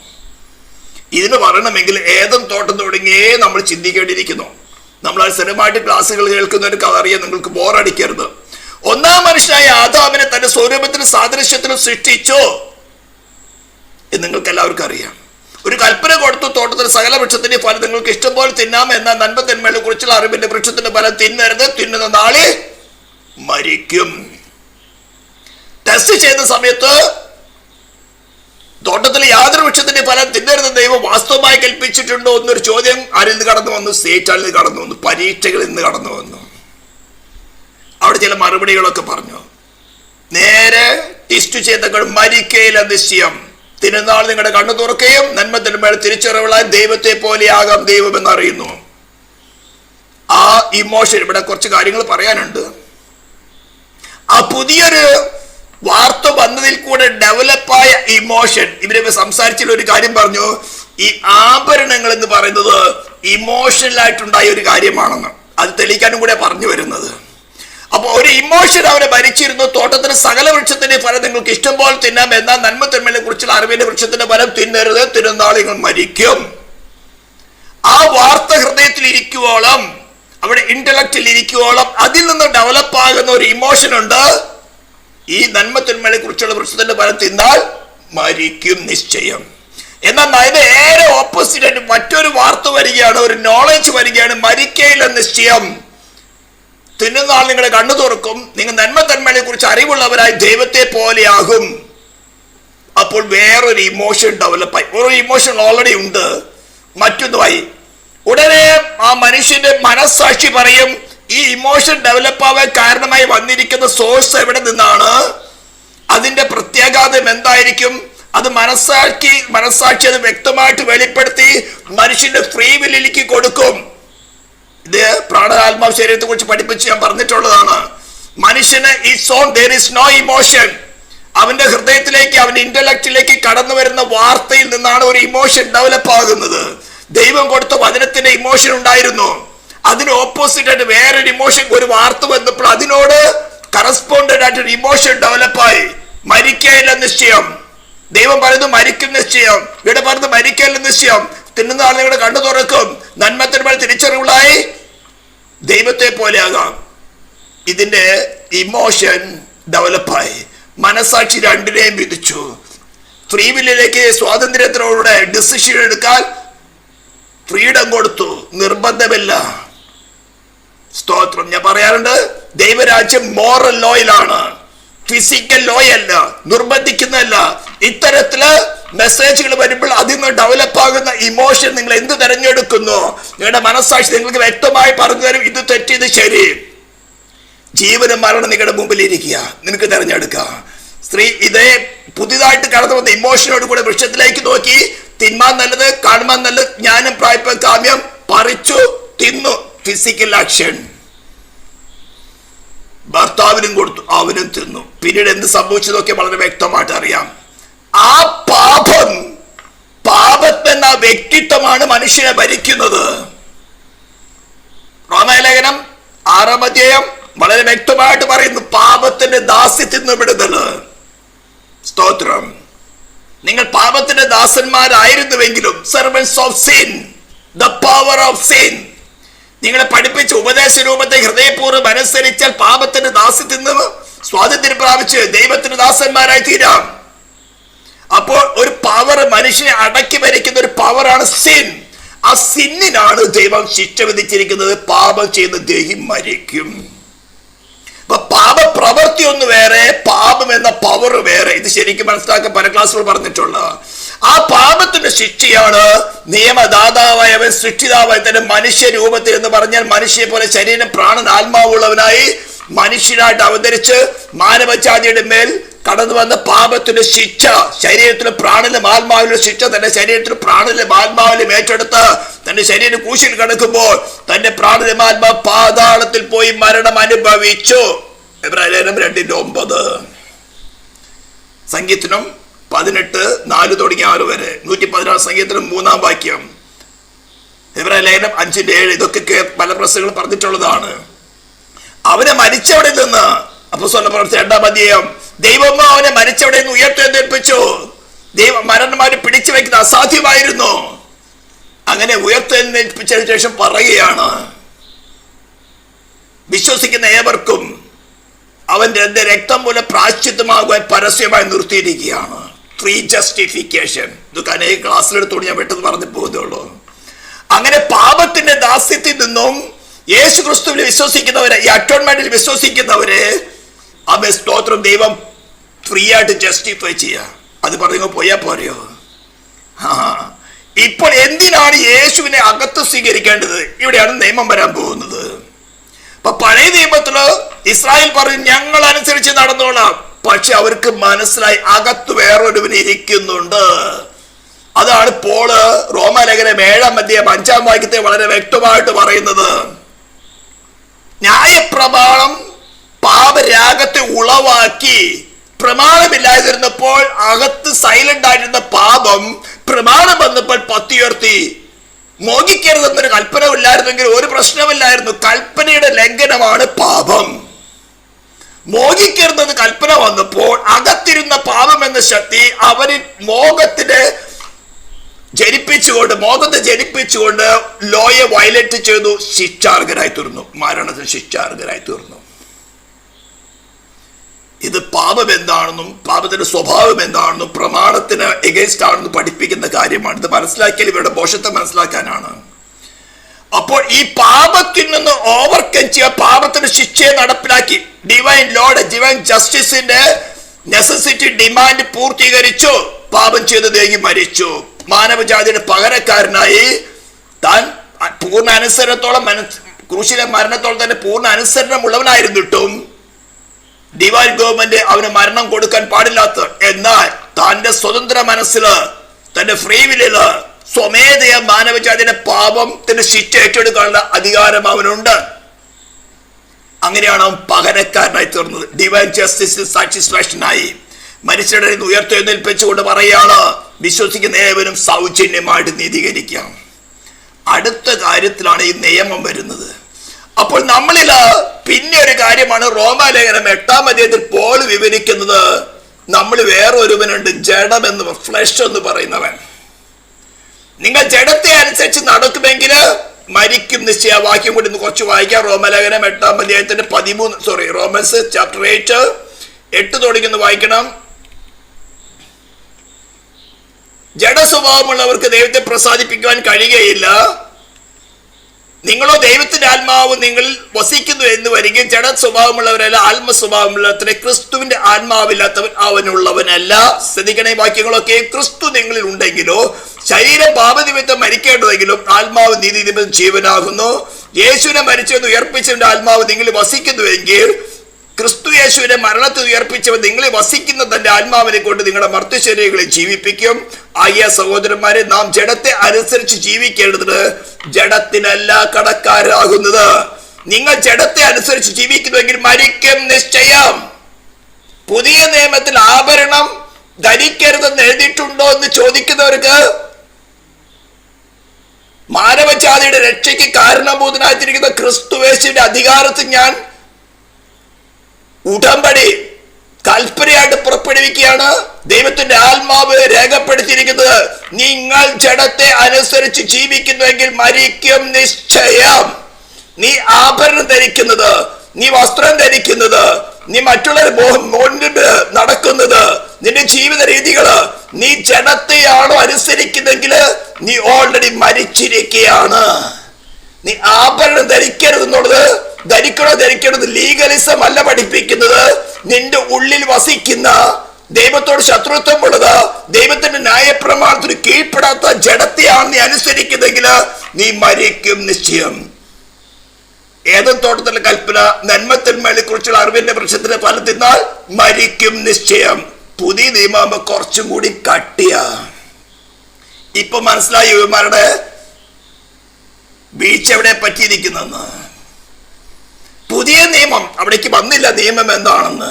ഇതിന് പറയണമെങ്കിൽ ഏദൻ തോട്ടം തുടങ്ങിയേ നമ്മൾ ചിന്തിക്കേണ്ടിയിരിക്കുന്നു. നമ്മൾ സ്ഥിരമായിട്ട് ക്ലാസ്സുകൾ കേൾക്കുന്നവർക്ക് അതറിയാം, നിങ്ങൾക്ക് ബോറടിക്കരുത്. ഒന്നാം മനുഷ്യനായ ആദാമിനെ തന്റെ സ്വരൂപത്തിനും സാദൃശ്യത്തിനും സൃഷ്ടിച്ചു എന്ന് നിങ്ങൾക്ക് എല്ലാവർക്കും അറിയാം. ഒരു കൽപ്പന കൊടുത്തു, തോട്ടത്തിൽ സകല വൃക്ഷത്തിന്റെ ഫലം നിങ്ങൾക്ക് ഇഷ്ടം പോലെ തിന്നാം, എന്നാൽ നന്മ തിന്മകളെ കുറിച്ചുള്ള അറിവിന്റെ വൃക്ഷത്തിന്റെ ഫലം തിന്നരുത്, തിന്നുന്ന നാളിൽ മരിക്കും. ടെസ്റ്റ് ചെയ്ത സമയത്ത് തോട്ടത്തിൽ യാതൊരു വൃക്ഷത്തിന്റെ ഫലം തിന്നരുത് ദൈവം വാസ്തവമായി കൽപ്പിച്ചിട്ടുണ്ടോ എന്നൊരു ചോദ്യം ആരിൽ നിന്ന് കടന്നു വന്നു? സേറ്റാനിൽ നിന്ന് കടന്നു വന്നു, പരീക്ഷകളിൽ നിന്ന് കടന്നു വന്നു. അവിടെ ചില മറുപടികളൊക്കെ പറഞ്ഞു. നേരെ ടെസ്റ്റ് ചെയ്തങ്ങൾ മരിക്കയില്ല നിശ്ചയം, തിരുനാൾ നിങ്ങളുടെ കണ്ണു തുറക്കുകയും നന്മ തിന്മകൾ തിരിച്ചറിവുകളായി ദൈവത്തെ പോലെയാകാം ദൈവം എന്നറിയുന്നു. ആ ഇമോഷൻ, ഇവിടെ കുറച്ച് കാര്യങ്ങൾ പറയാനുണ്ട്. ആ പുതിയൊരു വാർത്ത വന്നതിൽ കൂടെ ഡെവലപ്പായ ഇമോഷൻ, ഇവരെ സംസാരിച്ച ഒരു കാര്യം പറഞ്ഞു, ഈ ആഭരണങ്ങൾ എന്ന് പറയുന്നത് ഇമോഷണൽ ആയിട്ടുണ്ടായ ഒരു കാര്യമാണെന്ന്. അത് തെളിയിക്കാനും കൂടെ പറഞ്ഞു വരുന്നത്. അപ്പൊ ഒരു ഇമോഷൻ അവരെ ഭരിച്ചിരുന്നു. തോട്ടത്തിന് സകല വൃക്ഷത്തിന്റെ ഫലം നിങ്ങൾക്ക് ഇഷ്ടം പോലെ തിന്നാം, എന്നാൽ നന്മ തിന്മകളെ കുറിച്ചുള്ള അറിവിന്റെ വൃക്ഷത്തിന്റെ ഫലം തിന്നരുത്, തിരുനാൾ നിങ്ങൾ മരിക്കും. ആ വാർത്ത ഹൃദയത്തിൽ ഇരിക്കുവോളം, അവിടെ ഇന്റലക്റ്റിൽ ഇരിക്കുവോളം അതിൽ നിന്ന് ഡെവലപ്പ് ആകുന്ന ഒരു ഇമോഷൻ ഉണ്ട്. ഈ നന്മ തിന്മകളെ കുറിച്ചുള്ള വൃക്ഷത്തിന്റെ ഫലം തിന്നാൽ മരിക്കും നിശ്ചയം. എന്നാൽ അതിന്റെ നേരെ ഓപ്പോസിറ്റ് മറ്റൊരു വാർത്ത വരികയാണ്, ഒരു നോളജ് വരികയാണ്, മരിക്കയില്ല നിശ്ചയം, തിന്നുന്നാൾ നിങ്ങളുടെ കണ്ണു തുറക്കും, നിങ്ങൾ നന്മ തന്മകളെ കുറിച്ച് അറിവുള്ളവരായി ദൈവത്തെ പോലെയാകും. അപ്പോൾ വേറൊരു ഇമോഷൻ ഡെവലപ്പായി. ഒരു ഇമോഷൻ ഓൾറെഡി ഉണ്ട്, മറ്റൊന്നുമായി. ഉടനെ ആ മനുഷ്യന്റെ മനസ്സാക്ഷി പറയും, ഈ ഇമോഷൻ ഡെവലപ്പ് ആവാൻ കാരണമായി വന്നിരിക്കുന്ന സോഴ്സ് എവിടെ നിന്നാണ്, അതിന്റെ പ്രത്യാഘാതം എന്തായിരിക്കും? അത് മനസ്സാക്ഷി അത് വ്യക്തമായിട്ട് വെളിപ്പെടുത്തി മനുഷ്യന്റെ ഫ്രീ വില്ലിലേക്ക് കൊടുക്കും. ഇത് പ്രാണാത്മാവ് ശരീരത്തെ കുറിച്ച് പഠിപ്പിച്ച് ഞാൻ പറഞ്ഞിട്ടുള്ളതാണ്. മനുഷ്യന് it's on, there is no emotion. അവന്റെ ഹൃദയത്തിലേക്ക്, അവന്റെ ഇന്റലക്റ്റിലേക്ക് കടന്നു വരുന്ന വാർത്തയിൽ നിന്നാണ് ഒരു ഇമോഷൻ ഡെവലപ്പ് ആകുന്നത്. ദൈവം കൊടുത്ത വചനത്തിന്റെ ഇമോഷൻ ഉണ്ടായിരുന്നു. അതിന് ഓപ്പോസിറ്റ് ആയിട്ട് വേറൊരു ഇമോഷൻ, ഒരു വാർത്ത വന്നപ്പോൾ അതിനോട് കറസ്പോണ്ടന്റ് ആയിട്ട് ഒരു ഇമോഷൻ ഡെവലപ്പായി. മരിക്കയില്ല നിശ്ചയം, ദൈവം പറയുന്നു മരിക്കും നിശ്ചയം, ഇവിടെ പറയുന്നത് മരിക്കയില്ല നിശ്ചയം, തിന്നുന്ന ആളുകളുടെ കണ്ണു തുറക്കും, നന്മത്തിന്മേൽ തിരിച്ചറിവുകളായി ദൈവത്തെ പോലെയാകാം. ഇതിന്റെ ഇമോഷൻ ഡെവലപ്പായി. മനസാക്ഷി രണ്ടിനെയും വിധിച്ചു. ഫ്രീ വില്ലിലേക്ക്, സ്വാതന്ത്ര്യത്തിനോടെ ഡിസിഷൻ എടുക്കാൻ ഫ്രീഡം കൊടുത്തു. നിർബന്ധമില്ല. സ്തോത്രം. ഞാൻ പറയാറുണ്ട്, ദൈവരാജ്യം മോറൽ ലോയിലാണ്, ഫിസിക്കൽ ലോയല്ല, നിർബന്ധിക്കുന്നതല്ല. ഇത്തരത്തില് മെസ്സേജുകൾ വരുമ്പോൾ അതിൽ നിന്ന് ഡെവലപ്പ് ആകുന്ന ഇമോഷൻ നിങ്ങൾ എന്ത് തിരഞ്ഞെടുക്കുന്നു? നിങ്ങളുടെ മനസ്സാക്ഷി നിങ്ങൾക്ക് വ്യക്തമായി പറഞ്ഞു തരും, ഇത് തെറ്റ്, ഇത് ശരി. ജീവനും മരണം നിങ്ങളുടെ മുമ്പിൽ ഇരിക്കുക, നിനക്ക് തിരഞ്ഞെടുക്കാം. സ്ത്രീ ഇതേ പുതിയതായിട്ട് കടന്നു വന്ന ഇമോഷനോട് കൂടെ വൃക്ഷത്തിലേക്ക് നോക്കി, തിന്മാൻ നല്ലത്, കാണുവാൻ നല്ലത്, ജ്ഞാനം പ്രാപിപ്പാൻ കാമ്യം, പറിച്ചു തിന്നു. Physical action. ഭർത്താവിനും കൊടുത്തു, അവനും തിന്നു. പിന്നീട് എന്ത് സംഭവിച്ചതൊക്കെ വളരെ വ്യക്തമായിട്ട് അറിയാം. ആ പാപത്തെന്ന വ്യക്തിത്വമാണ് മനുഷ്യനെ ഭരിക്കുന്നത്. റോമാലേഖനം 6-ാം അധ്യായം വളരെ വ്യക്തമായിട്ട് പറയുന്നു, പാപത്തിന്റെ ദാസ്യത്തിൽ നിന്ന് വിടുതല്. സ്തോത്രം. നിങ്ങൾ പാപത്തിന്റെ ദാസന്മാരായിരുന്നുവെങ്കിലും, servants of sin, the power of sin, നിങ്ങളെ പഠിപ്പിച്ച ഉപദേശ രൂപത്തെ ഹൃദയപൂർവ്വം അനുസരിച്ചാൽ പാപത്തിന്റെ ദാസ്യത്തിൽ നിന്ന് സ്വാതന്ത്ര്യം പ്രാപിച്ച് ദൈവത്തിന്റെ ദാസന്മാരായി തീരാം. അപ്പോൾ ഒരു പവർ മനുഷ്യനെ അടക്കി ഭരിക്കുന്ന ഒരു പവറാണ് സിൻ. ആ സിന്നിനാണ് ദൈവം ശിക്ഷ വിധിച്ചിരിക്കുന്നത്. പാപം ചെയ്യുന്ന ദേഹി മരിക്കും. അപ്പൊ പാപ പ്രവൃത്തി ഒന്ന് വേറെ, പാപം എന്ന പവർ വേറെ. ഇത് ശരിക്കും മനസ്സിലാക്കാൻ പല ക്ലാസ്സുകൾ പറഞ്ഞിട്ടുള്ള ആ പാപത്തിന്റെ ശിക്ഷയാണ് നിയമദാതാവായവൻ സൃഷ്ടിതാവായി തന്നെ മനുഷ്യ രൂപത്തിൽ എന്ന് പറഞ്ഞാൽ മനുഷ്യനെ പോലെ ശരീരം പ്രാണൻ ആത്മാവുള്ളവനായി മനുഷ്യനായിട്ട് അവതരിച്ച് മാനവജാതിയുടെ മേൽ കടന്നു വന്ന പാപത്തിന്റെ ശിക്ഷ, ശരീരത്തിലും പ്രാണനിലും ആത്മാവിലും ശിക്ഷ തന്റെ ശരീരത്തിലും പ്രാണനിലും ആത്മാവിലും ഏറ്റെടുത്ത് തന്റെ ശരീരം കൂശിൽ കിടക്കുമ്പോൾ തന്റെ പ്രാണനിലും ആത്മാവ് പാതാളത്തിൽ പോയി മരണം അനുഭവിച്ചു. എബ്രായർ 2:9. സംഗീതത്തിനും 18:4 തുടങ്ങി 6 വരെ, 116 സംഗീതത്തിലും 3-ാം വാക്യം, ഹെബ്രായ ലേഖനം 5:7, ഇതൊക്കെ പല പ്രസംഗങ്ങളും പറഞ്ഞിട്ടുള്ളതാണ്. അവനെ മരിച്ചവിടെ നിന്ന്, അപ്പോസ്തലരുടെ പ്രവൃത്തി 2-ാം അധ്യായം, ദൈവം അവനെ മരിച്ചവിടെ നിന്ന് ഉയർത്തെഴുന്നേൽപ്പിച്ചു. മരണന്മാരെ പിടിച്ചു വയ്ക്കുന്നത് അസാധ്യമായിരുന്നു. അങ്ങനെ ഉയർത്തെഴുന്നേൽപ്പിച്ചതിന് ശേഷം പറയുകയാണ്, വിശ്വസിക്കുന്ന ഏവർക്കും അവന്റെ രക്തം മൂലം പ്രായശ്ചിത്തമാകുവാൻ പരസ്യമായി നിർത്തിയിരിക്കുകയാണ്. Free justification. ഇതൊക്കെ അനേക ക്ലാസ്സിലെടുത്തോട് ഞാൻ പെട്ടെന്ന് പറഞ്ഞു പോകുന്നുള്ളൂ. അങ്ങനെ പാപത്തിന്റെ ദാസ്യത്തിൽ നിന്നും യേശു ക്രിസ്തുവിൽ വിശ്വസിക്കുന്നവരെ, ഈ അറ്റോൺമെന്റിൽ വിശ്വസിക്കുന്നവരെ അവൻ സ്തോത്രം ദൈവം ഫ്രീ ആയിട്ട് ജസ്റ്റിഫൈ ചെയ്യുക. അത് പറഞ്ഞു പോയാ പോരെയോ? ഇപ്പോൾ എന്തിനാണ് യേശുവിനെ അകത്ത് സ്വീകരിക്കേണ്ടത്? ഇവിടെയാണ് നിയമം വരാൻ പോകുന്നത്. അപ്പൊ പഴയ നിയമത്തില് ഇസ്രായേൽ പറഞ്ഞു ഞങ്ങൾ അനുസരിച്ച് നടന്നോളാം. പക്ഷെ അവർക്ക് മനസ്സിലായി അകത്ത് വേറൊരുവൻ ഇരിക്കുന്നുണ്ട്. അതാണ് പോള് റോമാലേഖനം 7-ാം അധ്യായം 5-ാം വാക്യത്തെ വളരെ വ്യക്തമായിട്ട് പറയുന്നത്. ന്യായപ്രമാണം പാപരാഗത്തെ ഉളവാക്കി പ്രമാണമില്ലാതിരുന്നപ്പോൾ അകത്ത് സൈലന്റ് ആയിരുന്ന പാപം പ്രമാണം വന്നപ്പോൾ പത്തിയുയർത്തി. മോഹിക്കരുതെന്നൊരു കൽപ്പന ഇല്ലായിരുന്നെങ്കിൽ ഒരു പ്രശ്നമില്ലായിരുന്നു. കൽപ്പനയുടെ ലംഘനമാണ് പാപം. മോഹിക്കരുതെന്ന് കൽപ്പന വന്നപ്പോൾ അകത്തിരുന്ന പാപം എന്ന ശക്തി അവന് മോഹത്തെ ജനിപ്പിച്ചുകൊണ്ട് ലോയെ വയലേറ്റ് ചെയ്തു. ശിക്ഷാർഹരായി തീർന്നു, മരണത്തിന് ശിക്ഷാർഹരായി തീർന്നു. ഇത് പാപം എന്താണെന്നും പാപത്തിന്റെ സ്വഭാവം എന്താണെന്നും പ്രമാണത്തിന് എഗൈൻസ്റ്റ് ആണെന്നും പഠിപ്പിക്കുന്ന കാര്യമാണ്. ഇത് മനസ്സിലാക്കിയാൽ ഇവരുടെ മോശത്തെ മനസ്സിലാക്കാനാണ്. അപ്പോൾ ഈ പാപത്തിൽ നിന്ന് ഓവർകം ചെയ്യുക, പാപത്തിന്റെ ശിക്ഷയെ നടപ്പിലാക്കി. ഡിവൈൻ ലോഡ്, ഡിവൈൻ ജസ്റ്റിസിന്റെ നെസസിറ്റി ഡിമാൻഡ് പൂർത്തീകരിച്ചു. പാപം ചെയ്ത് ദേഹി മരിച്ചു. മാനവജാതിയുടെ പകരക്കാരനായി താൻ പൂർണ്ണ അനുസരണത്തോളം, ക്രൂശിലെ മരണത്തോളം തന്നെ പൂർണ്ണ അനുസരണമുള്ളവനായിരുന്നിട്ടും ഡിവൈൻ ഗവൺമെന്റ് അവന് മരണം കൊടുക്കാൻ പാടില്ലാത്ത, എന്നാൽ തന്റെ സ്വതന്ത്ര മനസ്സില്, തന്റെ ഫ്രീ വില്ലില് സ്വമേധയ മാനവജാതിയുടെ പാപത്തിന്റെ ശിക്ഷ ഏറ്റെടുക്കാനുള്ള അധികാരം അവനുണ്ട്. അങ്ങനെയാണ് അവൻ പകരക്കാരനായി തീർന്നത്. ഡിവൈൻ ജസ്റ്റിസ് സാറ്റിസ്ഫാക്ഷനായി മരിച്ചവരെ ഉയർത്തെഴുന്നേൽപ്പിച്ചുകൊണ്ട് പറയാണ്, വിശ്വസിക്കുന്ന ഏവരും സൗജന്യമായിട്ട് നീതീകരിക്കാം. അടുത്ത കാര്യത്തിലാണ് ഈ നിയമം വരുന്നത്. അപ്പോൾ നമ്മളില് പിന്നെ ഒരു കാര്യമാണ് റോമാലേഖനം 8-ാം അധ്യായത്തിൽ പോൾ വിവരിക്കുന്നത്. നമ്മൾ വേറെ ഒരുവനുണ്ട്, ജഡമെന്ന്, ഫ്ലഷ് എന്ന് പറയുന്നവൻ. നിങ്ങൾ ജഡത്തെ അനുസരിച്ച് നടക്കുമെങ്കിൽ മരിക്കും നിശ്ചയ. വാക്യം കൂടി കുറച്ച് വായിക്കാം. റോമാലേഖനം 8-ാം അധ്യായത്തിന്റെ 13, റോമൻസ് ചാപ്റ്റർ 8 തുടങ്ങി വായിക്കണം. ജഡസ്വഭാവമുള്ളവർക്ക് ദൈവത്തെ പ്രസാദിപ്പിക്കുവാൻ കഴിയുകയില്ല. നിങ്ങളോ ദൈവത്തിന്റെ ആത്മാവ് നിങ്ങളിൽ വസിക്കുന്നു എന്ന് വരികയും ജഡ സ്വഭാവമുള്ളവരല്ല ആത്മസ്വഭാവമുള്ളവരെ ക്രിസ്തുവിന്റെ ആത്മാവില്ലാത്തവൻ അവനുള്ളവനല്ല. ശ്രദ്ധിക്കണേ വാക്യങ്ങളൊക്കെ. ക്രിസ്തു നിങ്ങളിൽ ഉണ്ടെങ്കിലോ ശരീരം പാപനിമിത്തം മരിക്കേണ്ടതെങ്കിലും ആത്മാവ് നീതി നിമിത്തം ജീവനാകുന്നു. യേശുവിനെ മരിച്ചെന്ന് ഉയർപ്പിച്ചവന്റെ ആത്മാവ് നിങ്ങളിൽ വസിക്കുന്നുവെങ്കിൽ ക്രിസ്തു യേശുവിനെ മരണത്തിൽ ഉയർപ്പിച്ചവൻ നിങ്ങളെ വസിക്കുന്ന തന്റെ ആത്മാവിനെ കൊണ്ട് നിങ്ങളുടെ മർത്യശരീരങ്ങളെ ജീവിപ്പിക്കും. ആയ സഹോദരന്മാരെ, നാം ജഡത്തെ അനുസരിച്ച് ജീവിക്കേണ്ടത് ജഡത്തിനല്ല കടക്കാരാകുന്നത്. നിങ്ങൾ ജഡത്തെ അനുസരിച്ച് ജീവിക്കുന്നുവെങ്കിൽ മരിക്കും നിശ്ചയം. പുതിയ നിയമത്തിൽ ആഭരണം ധരിക്കരുതെന്ന് എഴുതിയിട്ടുണ്ടോ എന്ന് ചോദിക്കുന്നവർക്ക് മാനവജാതിയുടെ രക്ഷയ്ക്ക് കാരണഭൂതനായിട്ടിരിക്കുന്ന ക്രിസ്തുവേശുവിന്റെ അധികാരത്തിൽ ഞാൻ ഉടമ്പടി കൽപ്പനയായിട്ട് പുറപ്പെടുവിക്കുകയാണ്. ദൈവത്തിന്റെ ആത്മാവ് രേഖപ്പെടുത്തിയിരിക്കുന്നത്, നിങ്ങൾ ജഡത്തെ അനുസരിച്ച് ജീവിക്കുന്നുവെങ്കിൽ മരിക്കും നിശ്ചയം. നീ ആഭരണം ധരിക്കുന്നത്, നീ വസ്ത്രം ധരിക്കുന്നത്, നീ മറ്റുള്ളവർ മുന്നിൽ നടക്കുന്നത്, നിന്റെ ജീവിത രീതികള്, നീ ജഡത്തെയാണോ അനുസരിക്കുന്നെങ്കിൽ നീ ഓൾറെഡി മരിച്ചിരിക്കുകയാണ്. നീ ആഭരണം ധരിക്കരുതെന്നുള്ളത്, ധരിക്കണത് ലീഗലിസം അല്ല പഠിപ്പിക്കുന്നത്. നിന്റെ ഉള്ളിൽ വസിക്കുന്ന ദൈവത്തോട് ശത്രുത്വമുള്ളത്, ദൈവത്തിന്റെ ന്യായപ്രമാണത്തിന് കീഴ്പ്പെടാത്ത ജഡത്തെയാണ് നീ അനുസരിക്കുന്നെങ്കിൽ നീ മരിക്കും നിശ്ചയം. ഏദൻ തോട്ടത്തിലെ കൽപ്പന, നന്മത്തിന്മേലെ കുറിച്ചുള്ള അറിവിന്റെ വൃക്ഷത്തിന്റെ ഫലം തിന്നാൽ മരിക്കും നിശ്ചയം. പുതിയ നിയമം കുറച്ചും കൂടി കട്ടിയ. ഇപ്പൊ മനസ്സിലായി യുവമാരുടെ വീഴ്ച എവിടെ പറ്റിയിരിക്കുന്നെന്ന്. പുതിയ നിയമം അവിടേക്ക് വന്നില്ല. നിയമം എന്താണെന്ന്.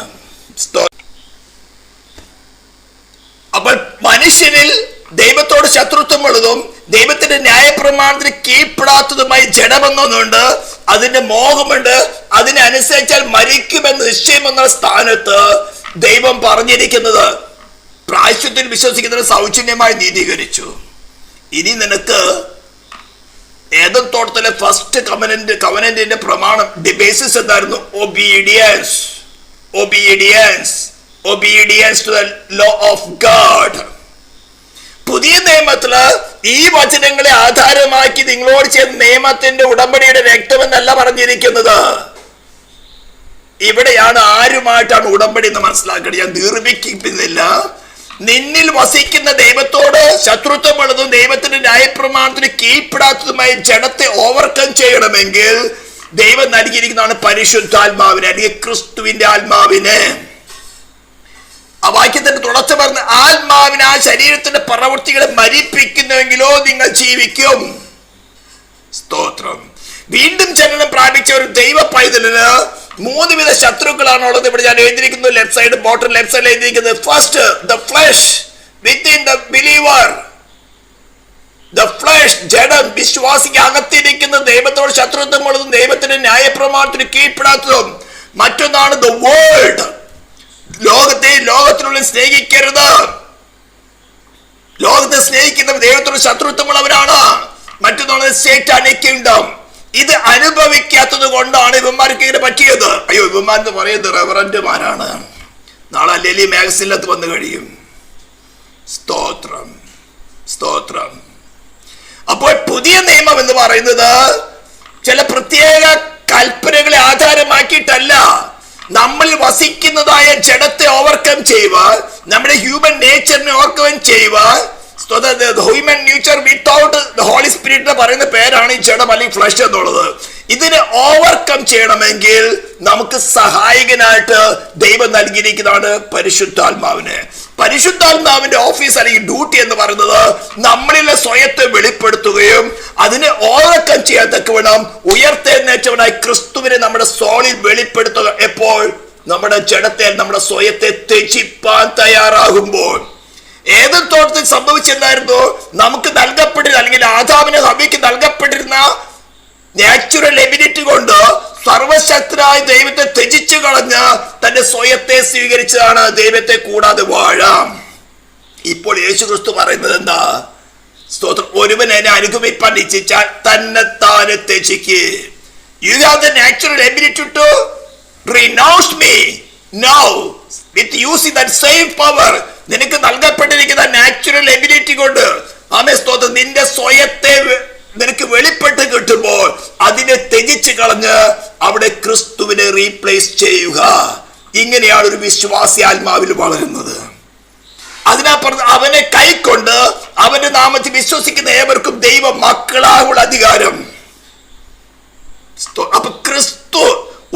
അപ്പോൾ ശത്രുത്വമുള്ളതും ദൈവത്തിന്റെ ന്യായപ്രമാണത്തിന് കീഴ്പ്പെടാത്തതുമായി ജഡമെന്നുണ്ട്, അതിന്റെ മോഹമുണ്ട്, അതിനനുസരിച്ചാൽ മരിക്കുമെന്ന് നിശ്ചയമെന്ന സ്ഥാനത്ത് ദൈവം പറഞ്ഞിരിക്കുന്നത് പ്രായശ്ചിത്തത്തിൽ വിശ്വസിക്കുന്നതിന് സൗജന്യമായി നീതീകരിച്ചു. ഇനി നിനക്ക് ഏതൻ തോട്ടത്തിലെ ഫസ്റ്റ് കവനന്റിന്റെ പ്രമാണം ബേസിസ് എന്തായിരുന്നു? Obedience, obedience, obedience to the law of God. പുതിയ നിയമത്തില് ഈ വചനങ്ങളെ ആധാരമാക്കി നിങ്ങളോട് ചെയ്ത നിയമത്തിന്റെ ഉടമ്പടിയുടെ രക്തമെന്നല്ല പറഞ്ഞിരിക്കുന്നത്. ഇവിടെയാണ് ആരുമായിട്ടാണ് ഉടമ്പടി എന്ന് മനസ്സിലാക്കേണ്ടത്. ഞാൻ ദീർഘിപ്പിക്കുന്നില്ല. നിന്നിൽ വസിക്കുന്ന ദൈവത്തോട് ശത്രുത്വമുള്ളതും ദൈവത്തിന്റെ ന്യായപ്രമാണത്തിന് കീഴ്പ്പെടാത്തതുമായ ജഡത്തെ ഓവർകം ചെയ്യണമെങ്കിൽ ദൈവം നൽകിയിരിക്കുന്നതാണ് പരിശുദ്ധാത്മാവിനെ, അല്ലെങ്കിൽ ക്രിസ്തുവിന്റെ ആത്മാവിനെ. ആ വാക്യത്തിന്റെ തുടർച്ച പറഞ്ഞ ആത്മാവിന് ആ ശരീരത്തിന്റെ പ്രവൃത്തികളെ മരിപ്പിക്കുന്നുവെങ്കിലോ നിങ്ങൾ ജീവിക്കും. സ്തോത്രം. വീണ്ടും ജനനം പ്രാപിച്ച ഒരു ദൈവ പൈതലിന് 3 വിധ ശത്രുക്കളാണുള്ളത്. ഇവിടെ ഞാൻ എഴുതിയിരിക്കുന്നു, ലെഫ്റ്റ് സൈഡ് ബോട്ടം ലെഫ്റ്റ് സൈഡിൽ എഴുതിയിരിക്കുന്നത്. First, the flush within the believer. The flush, ജഡം, വിശ്വാസിക്ക് അകത്തിരിക്കുന്ന ദൈവത്തോട് ശത്രുത്വമുള്ളതും ദൈവത്തിന്റെ ന്യായപ്രമാണത്തിന് കീഴ്പ്പെടാത്തതും. മറ്റൊന്നാണ് ദ വേൾഡ്, ലോകത്തിനുള്ളിൽ സ്നേഹിക്കരുത്. ലോകത്തെ സ്നേഹിക്കുന്ന ദൈവത്തോട് ശത്രുത്വമുള്ളവരാണ്. മറ്റൊന്നാണ് സാറ്റാനിക് കിങ്ഡം. ഇത് അനുഭവിക്കാത്തത് കൊണ്ടാണ് ഇവന്മാർക്ക് ഇങ്ങനെ പറ്റിയത്. അയ്യോ, ഇവന്മാരെന്ന് പറയുന്നത് റെവറന്റുമാരാണ്, നാളെ ലെലി മാഗസിനകത്ത് വന്നു കഴിയും. സ്തോത്രം, സ്തോത്രം. അപ്പോൾ പുതിയ നിയമം എന്ന് പറയുന്നത് ചില പ്രത്യേക കൽപ്പനകളെ ആധാരമാക്കിയിട്ടല്ല, നമ്മളിൽ വസിക്കുന്നതായ ജഡത്തെ ഓവർകം ചെയ്യുക, നമ്മുടെ ഹ്യൂമൻ നേച്ചറിനെ ഓവർകം ചെയ്യുക. Human nature without the Holy Spirit പറയുന്ന പേരാണ് ഈ ജഡം അല്ലെങ്കിൽ ഫ്ലഷ് എന്നുള്ളത്. ഇതിനെ ഓവർകം ചെയ്യണമെങ്കിൽ നമുക്ക് സഹായകനായിട്ട് ദൈവം നൽകിയിരിക്കുന്നതാണ് പരിശുദ്ധാത്മാവിനെ. പരിശുദ്ധാത്മാവിന്റെ ഓഫീസ് അല്ലെങ്കിൽ ഡ്യൂട്ടി എന്ന് പറയുന്നത് നമ്മളിലെ സ്വയത്തെ വെളിപ്പെടുത്തുകയും അതിനെ ഓവർകം ചെയ്യാൻ തക്കവണ്ണം ഉയർത്തെഴുന്നേറ്റവനായി ക്രിസ്തുവിനെ നമ്മുടെ സോളിൽ വെളിപ്പെടുത്തുക. എപ്പോൾ? നമ്മുടെ ജഡത്തെ, നമ്മുടെ സ്വയത്തെ ത്യജിപ്പാൻ തയ്യാറാകുമ്പോൾ. ഏത് തോട്ടത്തിൽ സംഭവിച്ചെന്നായിരുന്നു? നമുക്ക് നൽകപ്പെട്ടിരുന്ന, അല്ലെങ്കിൽ ആദാമിന് ഹവ്വയ്ക്ക് നൽകപ്പെട്ടിരുന്ന നാച്ചുറൽ എബിലിറ്റി കൊണ്ട് സർവശക്തനായ ദൈവത്തെ ത്യജിച്ചു കളഞ്ഞ് തന്റെ സ്വയത്തെ സ്വീകരിച്ചതാണ് ദൈവത്തെ കൂടാതെ വാഴാം. ഇപ്പോൾ യേശു ക്രിസ്തു പറയുന്നത് എന്താ? സ്തോത്രം. ഒരുവൻ എന്നെ അനുഗമിപ്പാൻ ഇച്ഛിച്ചാൽ തന്നെത്താനെ ത്യജിക്ക്. You have the natural ability to renounce me now with using that same power. നിനക്ക് നൽകപ്പെട്ടിരിക്കുന്ന നാച്ചുറൽ എബിലിറ്റി കൊണ്ട് സ്തോത്രം, നിന്റെ സ്വയത്തെ നിനക്ക് വെളിപ്പെട്ട് കിട്ടുമ്പോൾ അതിനെ ത്യജിച്ച് കളഞ്ഞ് അവിടെ ക്രിസ്തുവിനെ റീപ്ലേസ് ചെയ്യുക. ഇങ്ങനെയാണ് ഒരു വിശ്വാസി ആത്മാവിൽ വളരുന്നത്. അതിനപ്പുറത്ത് അവനെ കൈക്കൊണ്ട് അവന്റെ നാമത്തിൽ വിശ്വസിക്കുന്ന ഏവർക്കും ദൈവ മക്കളാകുള്ള അധികാരം. അപ്പൊ ക്രിസ്തു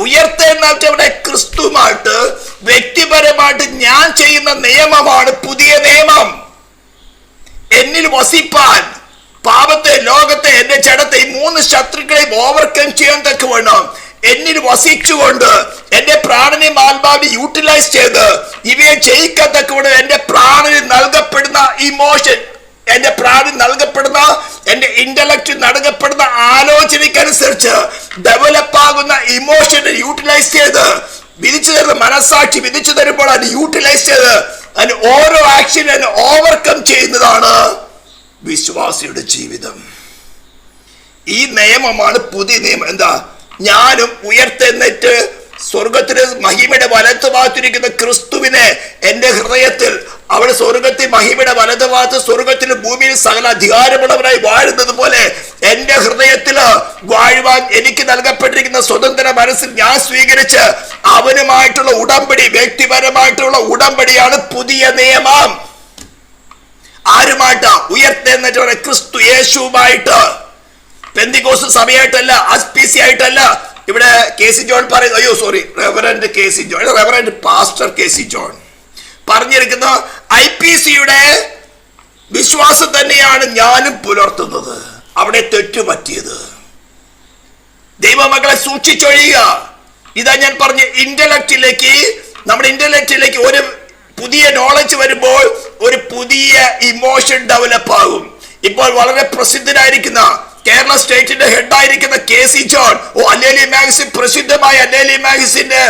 ഉയർത്തെഴുന്നേറ്റവരുടെ ക്രിസ്തുമായിട്ട് വ്യക്തിപരമായിട്ട് ഞാൻ ചെയ്യുന്ന നിയമമാണ് പുതിയ നിയമം. എന്നിൽ വസിപ്പാൻ പാപത്തെ, ലോകത്തെ, എന്റെ ജഡത്തെ, ഈ 3 ശത്രുക്കളെയും ഓവർകം ചെയ്യാൻ തക്കവണ്ണം എന്നിൽ വസിച്ചുകൊണ്ട് എന്റെ പ്രാണനെയും ആത്മാവിനെ യൂട്ടിലൈസ് ചെയ്ത് ഇവയെ ജയിക്കാൻ തക്കവണ്ണം എന്റെ പ്രാണന് നൽകപ്പെടുന്ന ഇമോഷൻ, എന്റെ പ്രാണൻ നൽകപ്പെടുന്ന, എന്റെ ഇന്റലക്ട് നൽകപ്പെടുന്ന ആലോചനയ്ക്കനുസരിച്ച് ഡെവലപ്പ് ആകുന്ന ഇമോഷനെ യൂട്ടിലൈസ് ചെയ്ത് വിധിച്ചു തരുന്ന മനസ്സാക്ഷി വിധിച്ചു തരുമ്പോൾ അത് യൂട്ടിലൈസ് ചെയ്ത് അതിന് ഓരോ ആക്ഷനെ ഓവർകം ചെയ്യുന്നതാണ് വിശ്വാസിയുടെ ജീവിതം. ഈ നിയമമാണ് പുതിയ നിയമം. എന്താ? ഞാനും ഉയർത്തെഴുന്നേറ്റ് സ്വർഗത്തിന് മഹിമയുടെ വലത്തുഭാഗത്തിരിക്കുന്ന ക്രിസ്തുവിനെ എന്റെ ഹൃദയത്തിൽ, അവിടെ സ്വർഗത്തിൽ മഹിമയുടെ വലതുഭാഗത്ത് സ്വർഗത്തിലും ഭൂമിയിൽ സകല അധികാരമുള്ളവരായി വാഴുന്നത് പോലെ എന്റെ ഹൃദയത്തില് വാഴുവാൻ എനിക്ക് നൽകപ്പെട്ടിരിക്കുന്ന സ്വതന്ത്ര മനസ്സിൽ ഞാൻ സ്വീകരിച്ച് അവനുമായിട്ടുള്ള ഉടമ്പടി, വ്യക്തിപരമായിട്ടുള്ള ഉടമ്പടിയാണ് പുതിയ നിയമം. ആരുമായിട്ടാ? ഉയർത്തെഴുന്നേറ്റവരെ ക്രിസ്തു യേശുവുമായിട്ട്. പെന്തിക്കോസ്ത് സഭയായിട്ടല്ല, ആസ്പീസി ആയിട്ടല്ല. ഇവിടെ കെ.സി. ജോൺ പറയുന്നത്, reverend K C. John, reverend pastor K C. John പറഞ്ഞിരിക്കുന്ന IPCയുടെ വിശ്വാസം തന്നെയാണ് ഞാനും പുലർത്തുന്നത്. അവിടെ തെറ്റുപറ്റിയത്. ദൈവമക്കളെ സൂക്ഷിച്ചൊഴിയുക. ഇതാ ഞാൻ പറഞ്ഞ നമ്മുടെ ഇന്റലക്റ്റിലേക്ക് ഒരു പുതിയ നോളജ് വരുമ്പോൾ ഒരു പുതിയ ഇമോഷൻ ഡെവലപ്പ് ആകും. ഇപ്പോൾ വളരെ പ്രസിദ്ധനായിരിക്കുന്ന കേരള സ്റ്റേറ്റിന്റെ ഹെഡായിരിക്കുന്ന KC ജോൺ, അല്ലേലി മാഗസിൻ, പ്രസിദ്ധമായ അല്ലേലി മാഗസിന്റെ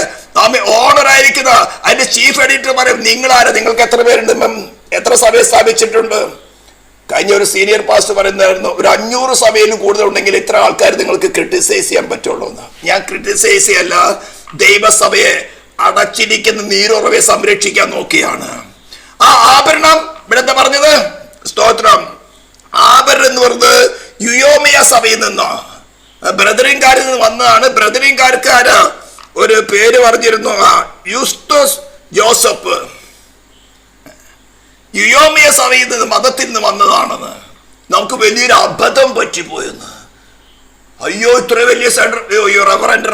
ഓണർ ആയിരിക്കുന്ന അതിന്റെ ചീഫ് എഡിറ്റർ പറയും, നിങ്ങളാരാ, നിങ്ങൾക്ക് എത്ര പേരുണ്ട്, എത്ര സഭയെ സ്ഥാപിച്ചിട്ടുണ്ട്? കഴിഞ്ഞ ഒരു സീനിയർ പാസ്റ്റർ പറയുന്നതായിരുന്നു, ഒരു 500 സഭയിലും കൂടുതൽ ഉണ്ടെങ്കിൽ ഇത്ര ആൾക്കാർ നിങ്ങൾക്ക് ക്രിട്ടിസൈസ് ചെയ്യാൻ പറ്റുള്ളൂ എന്ന്. ഞാൻ ക്രിട്ടിസൈസ് ചെയ്യല്ല, ദൈവസഭയെ അടച്ചിരിക്കുന്ന നീരുറവയെ സംരക്ഷിക്കാൻ നോക്കിയാണ്. ആ ആഭരണം ഇവിടെ എന്താ പറഞ്ഞത്? സ്തോത്രം. ആഭരണം എന്ന് പറഞ്ഞത് യുയോമിയ സഭയിൽ നിന്നോ ബ്രദറിൻകാരിൽ നിന്ന് വന്നതാണ്. ബ്രദറിൻകാർക്ക് ആരാ ഒരു പേര് പറഞ്ഞിരുന്നു, യൂസ്തോസ് ജോസഫ്. യുയോമിയ സഭയിൽ നിന്ന്, മതത്തിൽ നിന്ന് വന്നതാണെന്ന്. നമുക്ക് വലിയൊരു അബദ്ധം പറ്റിപ്പോയെന്ന്. അയ്യോ, ഇത്ര വലിയ central,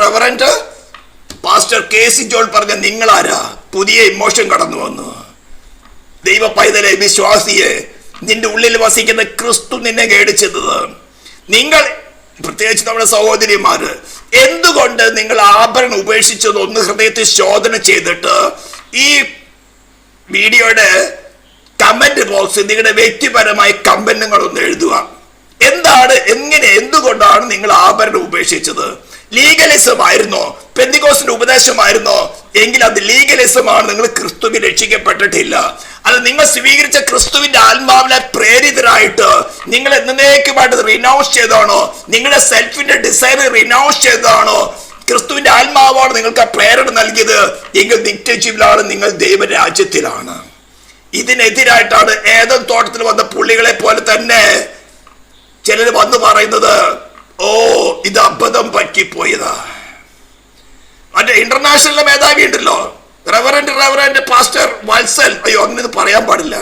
Reverend pastor KC John പറഞ്ഞ നിങ്ങളാരാ? പുതിയ ഇമോഷൻ കടന്നു വന്നു. ദൈവ പൈതലെ, വിശ്വാസിയെ, നിന്റെ ഉള്ളിൽ വസിക്കുന്ന ക്രിസ്തു നിന്നെ മേടിച്ചത്. നിങ്ങൾ, പ്രത്യേകിച്ച് നമ്മുടെ സഹോദരിമാര്, എന്തുകൊണ്ട് നിങ്ങൾ ആഭരണം ഉപേക്ഷിച്ചത് ഒന്ന് ഹൃദയത്തിൽ ശോധന ചെയ്തിട്ട് ഈ വീഡിയോയുടെ കമന്റ് ബോക്സിൽ നിങ്ങളുടെ വ്യക്തിപരമായ കമന്റുകളൊന്ന് എഴുതുക. എന്താണ്, എങ്ങനെ, എന്തുകൊണ്ടാണ് നിങ്ങൾ ആഭരണം ഉപേക്ഷിച്ചത്? ലീഗലിസം ആയിരുന്നോ? പെന്തിക്കോസ്തിന്റെ ഉപദേശമായിരുന്നോ? എങ്കിൽ അത് ലീഗലിസമാണ്. നിങ്ങൾ ക്രിസ്തുവിൽ രക്ഷിക്കപ്പെട്ടിട്ടില്ല. അത് നിങ്ങൾ സ്വീകരിച്ച ക്രിസ്തുവിന്റെ ആത്മാവിനെ പ്രേരിതരായിട്ട് നിങ്ങൾ എന്നേക്കുമായിട്ട് റിനൗൺസ് ചെയ്താണോ? നിങ്ങളുടെ സെൽഫിന്റെ ഡിസൈർ റിനൗൺസ് ചെയ്താണോ? ക്രിസ്തുവിന്റെ ആത്മാവാണ് നിങ്ങൾക്ക് ആ പ്രേരണ നൽകിയത് എങ്കിൽ നിത്യജീവനാണ്, നിങ്ങൾ ദൈവരാജ്യത്തിലാണ്. ഇതിനെതിരായിട്ടാണ് ഏദൻ തോട്ടത്തിൽ വന്ന പുള്ളികളെ പോലെ തന്നെ ചിലർ വന്ന് പറയുന്നത്, ഓ ഇത് അബദ്ധം പറ്റിപ്പോയതാ. മറ്റേ ഇന്റർനാഷണൽ മേധാവി ഉണ്ടല്ലോ, റെവറൻഡ് പാസ്റ്റർ വത്സൽ, അയ്യോ അങ്ങനെ പറയാൻ പാടില്ല,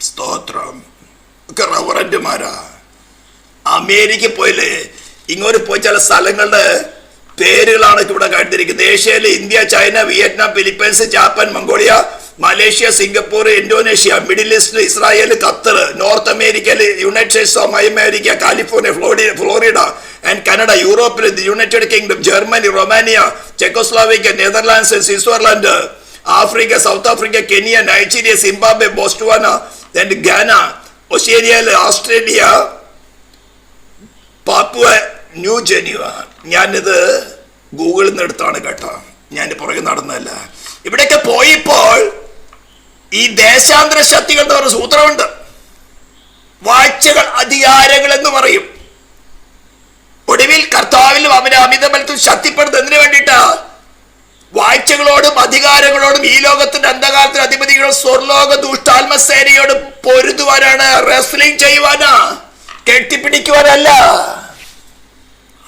സ്തോത്രം, ഒക്കെ റെവറൻഡുമാരാ. അമേരിക്ക പോയില്ലേ, ഇങ്ങോട്ട് പോയി ചില സ്ഥലങ്ങളുടെ പേരുകളാണ് ഇവിടെ കണ്ടിരിക്കുന്നത്. ഏഷ്യയിൽ India, China, Vietnam, Philippines, Japan, Mongolia, Malaysia, Singapore, Indonesia, Middle East, Israel, Qatar, North അമേരിക്കയിൽ United States of America, California, Florida and Canada, യൂറോപ്പിൽ United Kingdom, Germany, Romania, Czechoslovakia, Netherlands, Switzerland, Africa, South Africa, Kenya, Nigeria, Zimbabwe, Botswana and Ghana, ഓസ്ട്രേലിയയിൽ, Australia, Papua new Geneva. ഞാനിത് ഗൂഗിളിൽ നിന്ന് എടുത്താണ് കേട്ടോ, ഞാൻ പുറകെ നടന്നല്ല. ഇവിടെയൊക്കെ പോയപ്പോൾ ഈ ദേശാന്തര ശക്തികൾ എന്ന് പറഞ്ഞ സൂത്രമുണ്ട്. വാഴ്ചകൾ, അധികാരങ്ങൾ എന്ന് പറയും. ഒടുവിൽ കർത്താവിലും അവന്റെ അമിതബലത്തിൽ ശക്തിപ്പെടുന്നത് എന്തിനു വേണ്ടിയിട്ടാ? വാഴ്ചകളോടും അധികാരങ്ങളോടും ഈ ലോകത്തിന്റെ അന്ധകാലത്തിന് അധിപതികൾ സ്വർലോക ദുഷ്ടാത്മസേനയോടും പൊരുതുവാനാണ്, റെസ്ലിംഗ് ചെയ്യുവാനാ, കെട്ടിപ്പിടിക്കുവാനല്ല.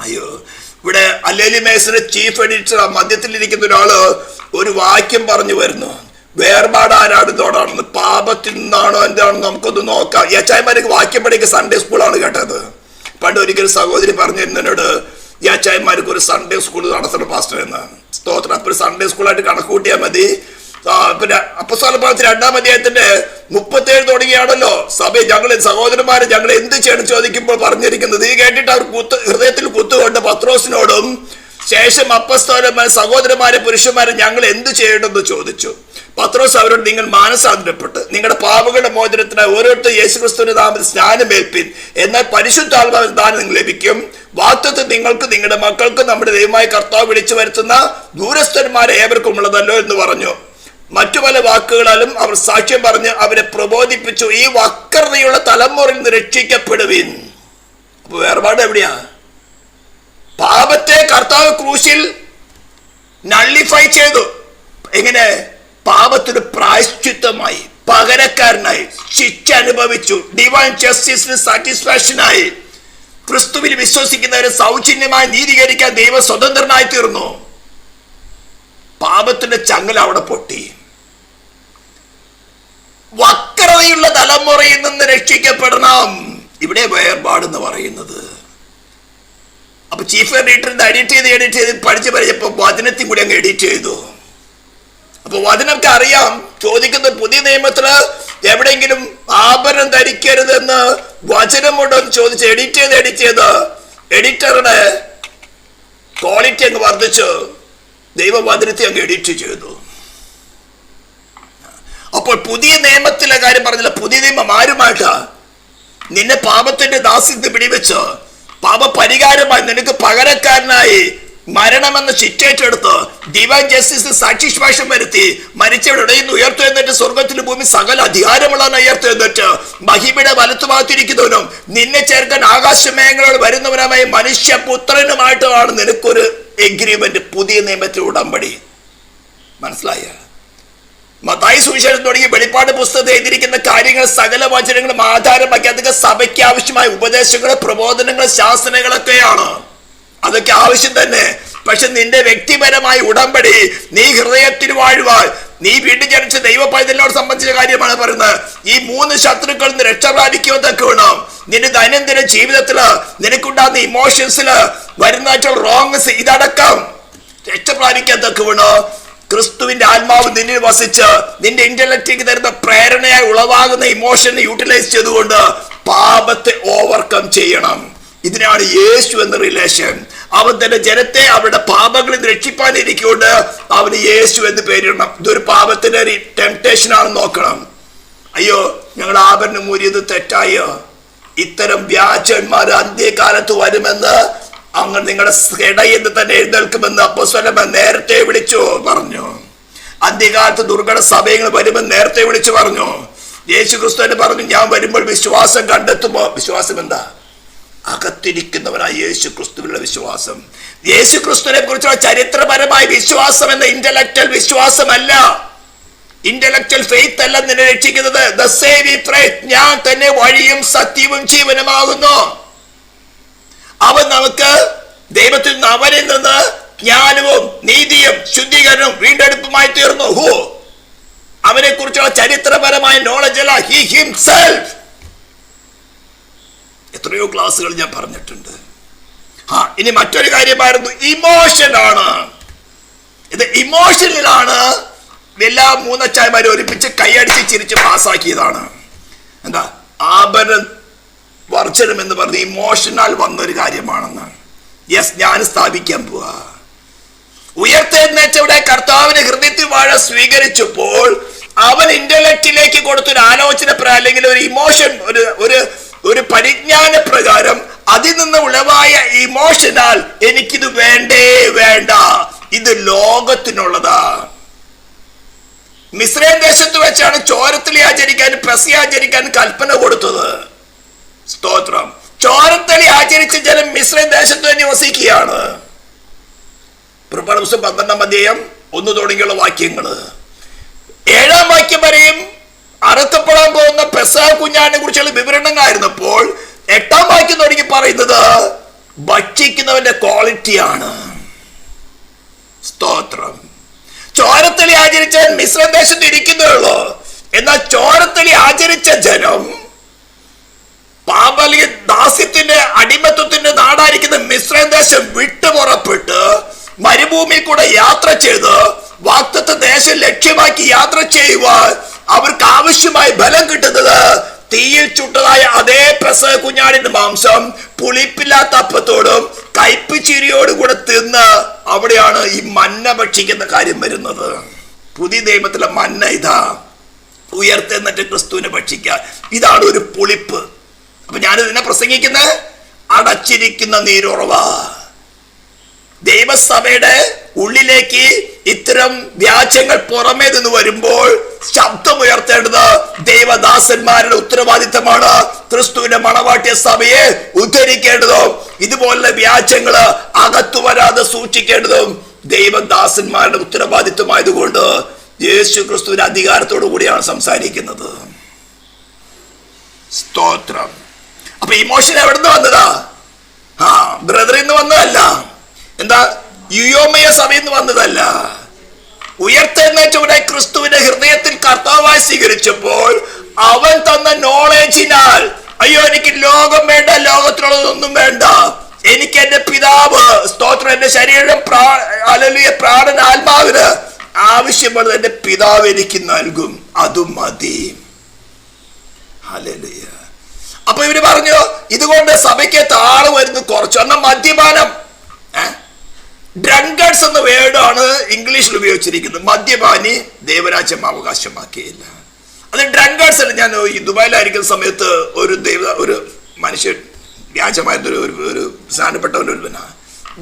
അയ്യോ, ഇവിടെ അല്ലേലി മേസന്റെ ചീഫ് എഡിറ്റർ മധ്യത്തിലിരിക്കുന്ന ഒരാള് ഒരു വാക്യം പറഞ്ഞു വരുന്നു, വേർപാട് ആരാടുന്നതോടാണെന്ന്. പാപത്തിൽ നിന്നാണോ എന്താണോ നമുക്കൊന്ന് നോക്കാം. യച്ചായ്മാർക്ക് വാക്യം പഠിക്കുക സൺഡേ സ്കൂളാണ് കേട്ടത്. പണ്ട് ഒരിക്കലും സഹോദരി പറഞ്ഞിരുന്നതിനോട്, യച്ചായ്മാർക്ക് ഒരു സൺഡേ സ്കൂൾ നടത്തണം പാസ്റ്റർ എന്ന്. സ്തോത്രം. അപ്പോൾ സൺഡേ സ്കൂളായിട്ട് കണക്ക് കൂട്ടിയാൽ മതി. പിന്നെ അപ്പോസ്തല പ്രവൃത്തി 2-ാം അധ്യായത്തിന്റെ 37 തുടങ്ങിയാണല്ലോ സഭ ഞങ്ങൾ സഹോദരന്മാരെ ഞങ്ങൾ എന്ത് ചെയ്യണം ചോദിക്കുമ്പോൾ പറഞ്ഞിരിക്കുന്നത്. ഇത് കേട്ടിട്ട് അവർ ഹൃദയത്തിൽ കുത്തുകൊണ്ട് പത്രോസിനോടും ശേഷം അപ്പോസ്തലന്മാർ, സഹോദരന്മാരെ, പുരുഷന്മാരെ ഞങ്ങൾ എന്ത് ചെയ്യണമെന്ന് ചോദിച്ചു. പത്രോസ് അവരോട്, നിങ്ങൾ മാനസാന്തരപ്പെട്ട് നിങ്ങളുടെ പാപങ്ങളുടെ മോചനത്തിനായി ഓരോരുത്തർ യേശുക്രിസ്തുവിന്റെ നാമത്തിൽ സ്നാനമേൽപ്പിൻ, എന്നാൽ പരിശുദ്ധാത്മാവിന്റെ ദാനം നിങ്ങൾ ലഭിക്കും. വാഗ്ദത്തം നിങ്ങൾക്ക്, നിങ്ങളുടെ മക്കൾക്ക് നമ്മുടെ ദൈവമായ കർത്താവ് വിളിച്ചു വരുത്തുന്ന ദൂരസ്ഥന്മാരെ ഏവർക്കും ഉള്ളതല്ലോ എന്ന് പറഞ്ഞു. മറ്റു പല വാക്കുകളാലും അവർ സാക്ഷ്യം പറഞ്ഞ് അവരെ പ്രബോധിപ്പിച്ചു. ഈ വക്രതയുള്ള തലമുറയിൽ നിന്ന് രക്ഷിക്കപ്പെടുവിൻ. അപ്പൊ വേർപാട് എവിടെയാ? പാപത്തെ കർത്താവ് ക്രൂശിൽ നള്ളിഫൈ ചെയ്തു. എങ്ങനെ? പാപത്തിന് പ്രായശ്ചിത്തമായി, പകരക്കാരനായി ശിക്ഷ അനുഭവിച്ചു. ഡിവൈൻ ജസ്റ്റിസിന് സാറ്റിസ്ഫാക്ഷനായി ക്രിസ്തുവിൽ വിശ്വസിക്കുന്നവരെ സൗജന്യമായി നീതീകരിക്കാൻ ദൈവം സ്വതന്ത്രനായി തീർന്നു. പാപത്തിന്റെ ചങ്ങല അവിടെ പൊട്ടി. വക്രതയുള്ള തലമുറയിൽ നിന്ന് രക്ഷിക്കപ്പെടണം. ഇവിടെ വേർപാടെന്ന് പറയുന്നത്. അപ്പൊ ചീഫ് എഡിറ്ററിന്റെ എഡിറ്റ് ചെയ്ത് പഠിച്ചു പറഞ്ഞപ്പോ വചനത്തിൽ കൂടി അങ്ങ് എഡിറ്റ് ചെയ്തു. അപ്പൊ വചനമൊക്കെ അറിയാം. ചോദിക്കുന്ന പുതിയ നിയമത്തില് എവിടെയെങ്കിലും ആഭരണം ധരിക്കരുതെന്ന് വചനമുണ്ടോ എന്ന് ചോദിച്ച് എഡിറ്റ് ചെയ്ത് എഡിറ്ററുടെ ക്വാളിറ്റി അങ്ങ് വർദ്ധിച്ചു. ദൈവവചനത്തെ അങ്ങ് എഡിറ്റ് ചെയ്തു. അപ്പോൾ പുതിയ നിയമത്തിലെ കാര്യം പറഞ്ഞില്ല. പുതിയ നിയമം ആരുമായിട്ടാ? നിന്നെ പാപത്തിന്റെ ദാസ്യത്തിൽ പിടിവെച്ച് പാപ പരിഹാരമായി നിനക്ക് പകരക്കാരനായി മരണമെന്ന ശിക്ഷേറ്റെടുത്ത് ഡിവൈൻ ജസ്റ്റിസ് സാക്ഷിഷ്വാസം വരുത്തി മരിച്ചവരുടെ ഉയർത്തെഴുന്നേറ്റ് സ്വർഗത്തിലും ഭൂമി സകല അധികാരമുള്ളവൻ ഉയർത്തെഴുന്നേറ്റ് മഹിമയുടെ വലത്തുഭാഗത്തിരിക്കുന്നവനും നിന്നെ ചേർക്കാൻ ആകാശമേഖലയോട് വരുന്നവനുമായി മനുഷ്യപുത്രനുമായിട്ടാണ് നിനക്കൊരു എഗ്രിമെന്റ്, പുതിയ നിയമത്തിൽ ഉടമ്പടി. മനസ്സിലായ? മത്തായി സുവിശേഷം തുടങ്ങി വെളിപ്പാട് പുസ്തകത്തിൽ എഴുതിയിരിക്കുന്ന കാര്യങ്ങൾ സകല വചനങ്ങളും ആധാരമാക്കി അതൊക്കെ സഭയ്ക്ക് ആവശ്യമായ ഉപദേശങ്ങൾ, പ്രബോധനങ്ങൾ, ശാസനകളൊക്കെയാണ്. അതൊക്കെ ആവശ്യം തന്നെ. പക്ഷെ നിന്റെ വ്യക്തിപരമായ ഉടമ്പടി, നീ ഹൃദയത്തിൽ വാഴുവാൻ, നീ വീണ്ടും ജനിച്ച ദൈവ പൈതലിനോട് സംബന്ധിച്ച കാര്യമാണ് പറയുന്നത്. ഈ 3 ശത്രുക്കളിൽ നിന്ന് രക്ഷ പ്രാപിക്കുമെന്നൊക്കെ വേണം. നിന്റെ ദൈനംദിന ജീവിതത്തില് നിനക്കുണ്ടാകുന്ന ഇമോഷൻസില് വരുന്നതായിട്ടുള്ള റോങ്സ് ഇതടക്കം രക്ഷ പ്രാപിക്കാത്തൊക്കെ വേണോ. ക്രിസ്തുവിന്റെ ആത്മാവ് നിന്നിൽ വസിച്ച് നിന്റെ ഇന്റലക്റ്റിലേക്ക് തരുന്ന പ്രേരണയായി ഉളവാകുന്ന ഇമോഷനെ യൂട്ടിലൈസ് ചെയ്തുകൊണ്ട് പാപത്തെ ഓവർകം ചെയ്യണം. ഇതിനാണ് യേശു എന്ന റിലേഷൻ. അവൻ തന്റെ ജനത്തെ അവരുടെ പാപങ്ങളിൽ രക്ഷിപ്പാനിരിക്കൊണ്ട് അവന് യേശു എന്ന് പേരിടണം. ഇതൊരു പാപത്തിന്റെ ടെംപ്ടേഷൻ ആണെന്ന് നോക്കണം. അയ്യോ, ഞങ്ങൾ ആഭരണം മൂരിയത് തെറ്റായോ? ഇത്തരം വ്യാജന്മാർ അന്ത്യകാലത്ത് വരുമെന്ന്, അങ്ങ് നിങ്ങളുടെ ഇടയിൽ തന്നെ എഴുന്നേൽക്കുമെന്ന് അപ്പോസ്തലന്മാർ നേരത്തെ വിളിച്ചു പറഞ്ഞു. അന്ത്യകാലത്ത് ദുർഘട സഭയങ്ങൾ വരുമെന്ന് നേരത്തെ വിളിച്ചു പറഞ്ഞു. യേശു ക്രിസ്തു പറഞ്ഞു, ഞാൻ വരുമ്പോൾ വിശ്വാസം കണ്ടെത്തുമോ? വിശ്വാസം എന്താ? അകത്തിരിക്കുന്നവനായ യേശു ക്രിസ്തുവിലുള്ള വിശ്വാസം. യേശു ക്രിസ്തുവിനെ കുറിച്ചുള്ള ചരിത്രപരമായ വിശ്വാസം എന്ന ഇന്റലക്ച്വൽ വിശ്വാസമല്ല, ഇന്റലക്ച്വൽ ഫെയ്ത്ത് അല്ല നിന്നെ രക്ഷിക്കുന്നത്. ദ സേവിംഗ് ഫെയ്ത്ത്, ഞാൻ തന്നെ വഴിയും സത്യവും ജീവനുമാകുന്നു. അവൻ നമുക്ക് ദൈവത്തിൽ നിന്ന്, അവനിൽ നിന്ന് ജ്ഞാനവും നീതിയും ശുദ്ധീകരണവും വീണ്ടെടുപ്പുമായി തീർന്നു. ഹോ, അവനെ കുറിച്ചുള്ള ചരിത്രപരമായ നോളജ് അല്ല, ഹി ഹിംസെൽഫ്. എത്രയോ ക്ലാസ്സുകൾ ഞാൻ പറഞ്ഞിട്ടുണ്ട്. ഇനി മറ്റൊരു കാര്യമായിരുന്നു ഇമോഷനാണ്. ഇത് ഇമോഷനിലാണ് എല്ലാ 3 അച്ചായമാരും ഒരുമിച്ച് കൈയടിച്ച് ചിരിച്ച് പാസ്സാക്കിയതാണ്. എന്താ? ആഭരണ വർജനം എന്ന് പറഞ്ഞ് ഇമോഷനാൽ വന്നൊരു കാര്യമാണെന്ന്. യെസ്, ഞാൻ സ്ഥാപിക്കാൻ പോവാ. ഉയർത്തെഴുന്നേറ്റവിടെ കർത്താവിന് ഹൃദയത്തിൽ വാഴ സ്വീകരിച്ചപ്പോൾ അവൻ ഇന്റലക്റ്റിലേക്ക് കൊടുത്തൊരു ആലോചന അല്ലെങ്കിൽ ഒരു ഇമോഷൻ, ഒരു പരിജ്ഞാന പ്രകാരം അതിൽ നിന്ന് ഉളവായ ഇമോഷനാൽ എനിക്കിത് വേണ്ടേ വേണ്ട, ഇത് ലോകത്തിനുള്ളതാ. മിസ്രൈം ദേശത്ത് വെച്ചാണ് ചോരത്തലി ആചരിക്കാനും പെസഹ ആചരിക്കാനും കൽപ്പന കൊടുത്തത്. സ്തോത്രം. ചോരത്തലി ആചരിച്ച ജനം മിസ്രൈം ദേശത്ത് തന്നെ വസിക്കുകയാണ്. പുറപ്പാട് പുസ്തകം 12-ാം അധ്യായം 1 തുടങ്ങിയുള്ള വാക്യങ്ങള് 7-ാം വാക്യം വരെയും അറുക്കപ്പെടാൻ പോകുന്ന പെസഹ കുഞ്ഞാടിനെ കുറിച്ചുള്ള വിവരണങ്ങളായിരുന്നപ്പോൾ 8-ാം വാക്യം തുടങ്ങി പറയുന്നത് ഭക്ഷിക്കുന്നവന്റെ ക്വാളിറ്റിയാണ്. സ്തോത്രം. ചോരത്തലി ആചരിച്ച മിസ്രൈം ദേശത്ത് ഇരിക്കുന്നേ, എന്നാൽ ചോരത്തലി ആചരിച്ച ജനം പാപലിയ ദാസ്യത്തിന്റെ അടിമത്വത്തിന്റെ നാടായിരിക്കുന്ന മിസ്രൈം ദേശം വിട്ടു പുറപ്പെട്ട് മരുഭൂമിയിൽ കൂടെ യാത്ര ചെയ്ത് വാഗ്ദത്ത ദേശം ലക്ഷ്യമാക്കി യാത്ര ചെയ്യുവാൻ അവർക്ക് ആവശ്യമായ ബലം കിട്ടുന്നത് തീയിൽ ചുട്ടതായ അതേ പെസഹ കുഞ്ഞാടിന്റെ മാംസം പുളിപ്പില്ലാത്ത അപ്പത്തോടും കയ്പ് ചിരിയോടും കൂടെ തിന്ന് അവിടെയാണ് ഈ മന്ന ഭക്ഷിക്കുന്ന കാര്യം വരുന്നത്. പുതിയ നിയമത്തിലെ മന്ന ഇതാ, ഉയർത്തെന്നിട്ട് ക്രിസ്തുവിനെ ഭക്ഷിക്കുക. ഇതാണ് ഒരു പുളിപ്പ്. അപ്പൊ ഞാനിതിനെ പ്രസംഗിക്കുന്നത് അടച്ചിരിക്കുന്ന നീരുറവ. ദൈവസഭയുടെ ഉള്ളിലേക്ക് ഇത്തരം വ്യാജങ്ങൾ പുറമേ നിന്ന് വരുമ്പോൾ ശബ്ദമുയർത്തേണ്ടത് ദൈവദാസന്മാരുടെ ഉത്തരവാദിത്തമാണ്. ക്രിസ്തുവിന്റെ മണവാട്ടിയ സഭയെ ഉദ്ധരിക്കേണ്ടതും ഇതുപോലുള്ള വ്യാജങ്ങള് അകത്തു വരാതെ സൂക്ഷിക്കേണ്ടതും ദൈവദാസന്മാരുടെ ഉത്തരവാദിത്തമായതുകൊണ്ട് യേശു ക്രിസ്തുവിന്റെ അധികാരത്തോടു കൂടിയാണ് സംസാരിക്കുന്നത്. സ്തോത്രം. അപ്പൊ ഇമോഷൻ എവിടുന്ന് വന്നതാ? ബ്രദറിൽ നിന്ന് വന്നതല്ല. എന്താ? യുയോമയ സഭയിൽ നിന്ന് വന്നതല്ല. ഉയർത്തെഴുന്നേറ്റവിടെ ക്രിസ്തുവിന്റെ ഹൃദയത്തിൽ കർത്താവായി സ്വീകരിച്ചപ്പോൾ അവൻ തന്ന നോളേജിനാൽ, അയ്യോ എനിക്ക് ലോകം വേണ്ട, ലോകത്തിലുള്ളതൊന്നും വേണ്ട, എനിക്ക് എന്റെ പിതാവ്, സ്തോത്രം, എന്റെ ശരീരം പ്രാണൻ ആത്മാവിന് ആവശ്യമുള്ളത് എന്റെ പിതാവ് എനിക്ക് നൽകും, അതും മതി. ഹല്ലേലൂയ. അപ്പൊ ഇവര് പറഞ്ഞു ഇതുകൊണ്ട് സഭയ്ക്ക് താള് വരുന്നു കുറച്ച്. എന്നാൽ മദ്യപാനം, ഡ്രങ്കേഴ്സ് എന്ന വേർഡാണ് ഇംഗ്ലീഷിൽ ഉപയോഗിച്ചിരിക്കുന്നത്. മദ്യപാനി ദൈവരാജ്യം അവകാശമാക്കിയില്ല. അത് ഡ്രങ്കേഴ്സ് അല്ല. ഞാൻ ഈ ദുബായിലായിരിക്കുന്ന സമയത്ത് ഒരു മനുഷ്യൻ വ്യാജമായിട്ട് ഒരു സ്നാനപ്പെട്ടവൻ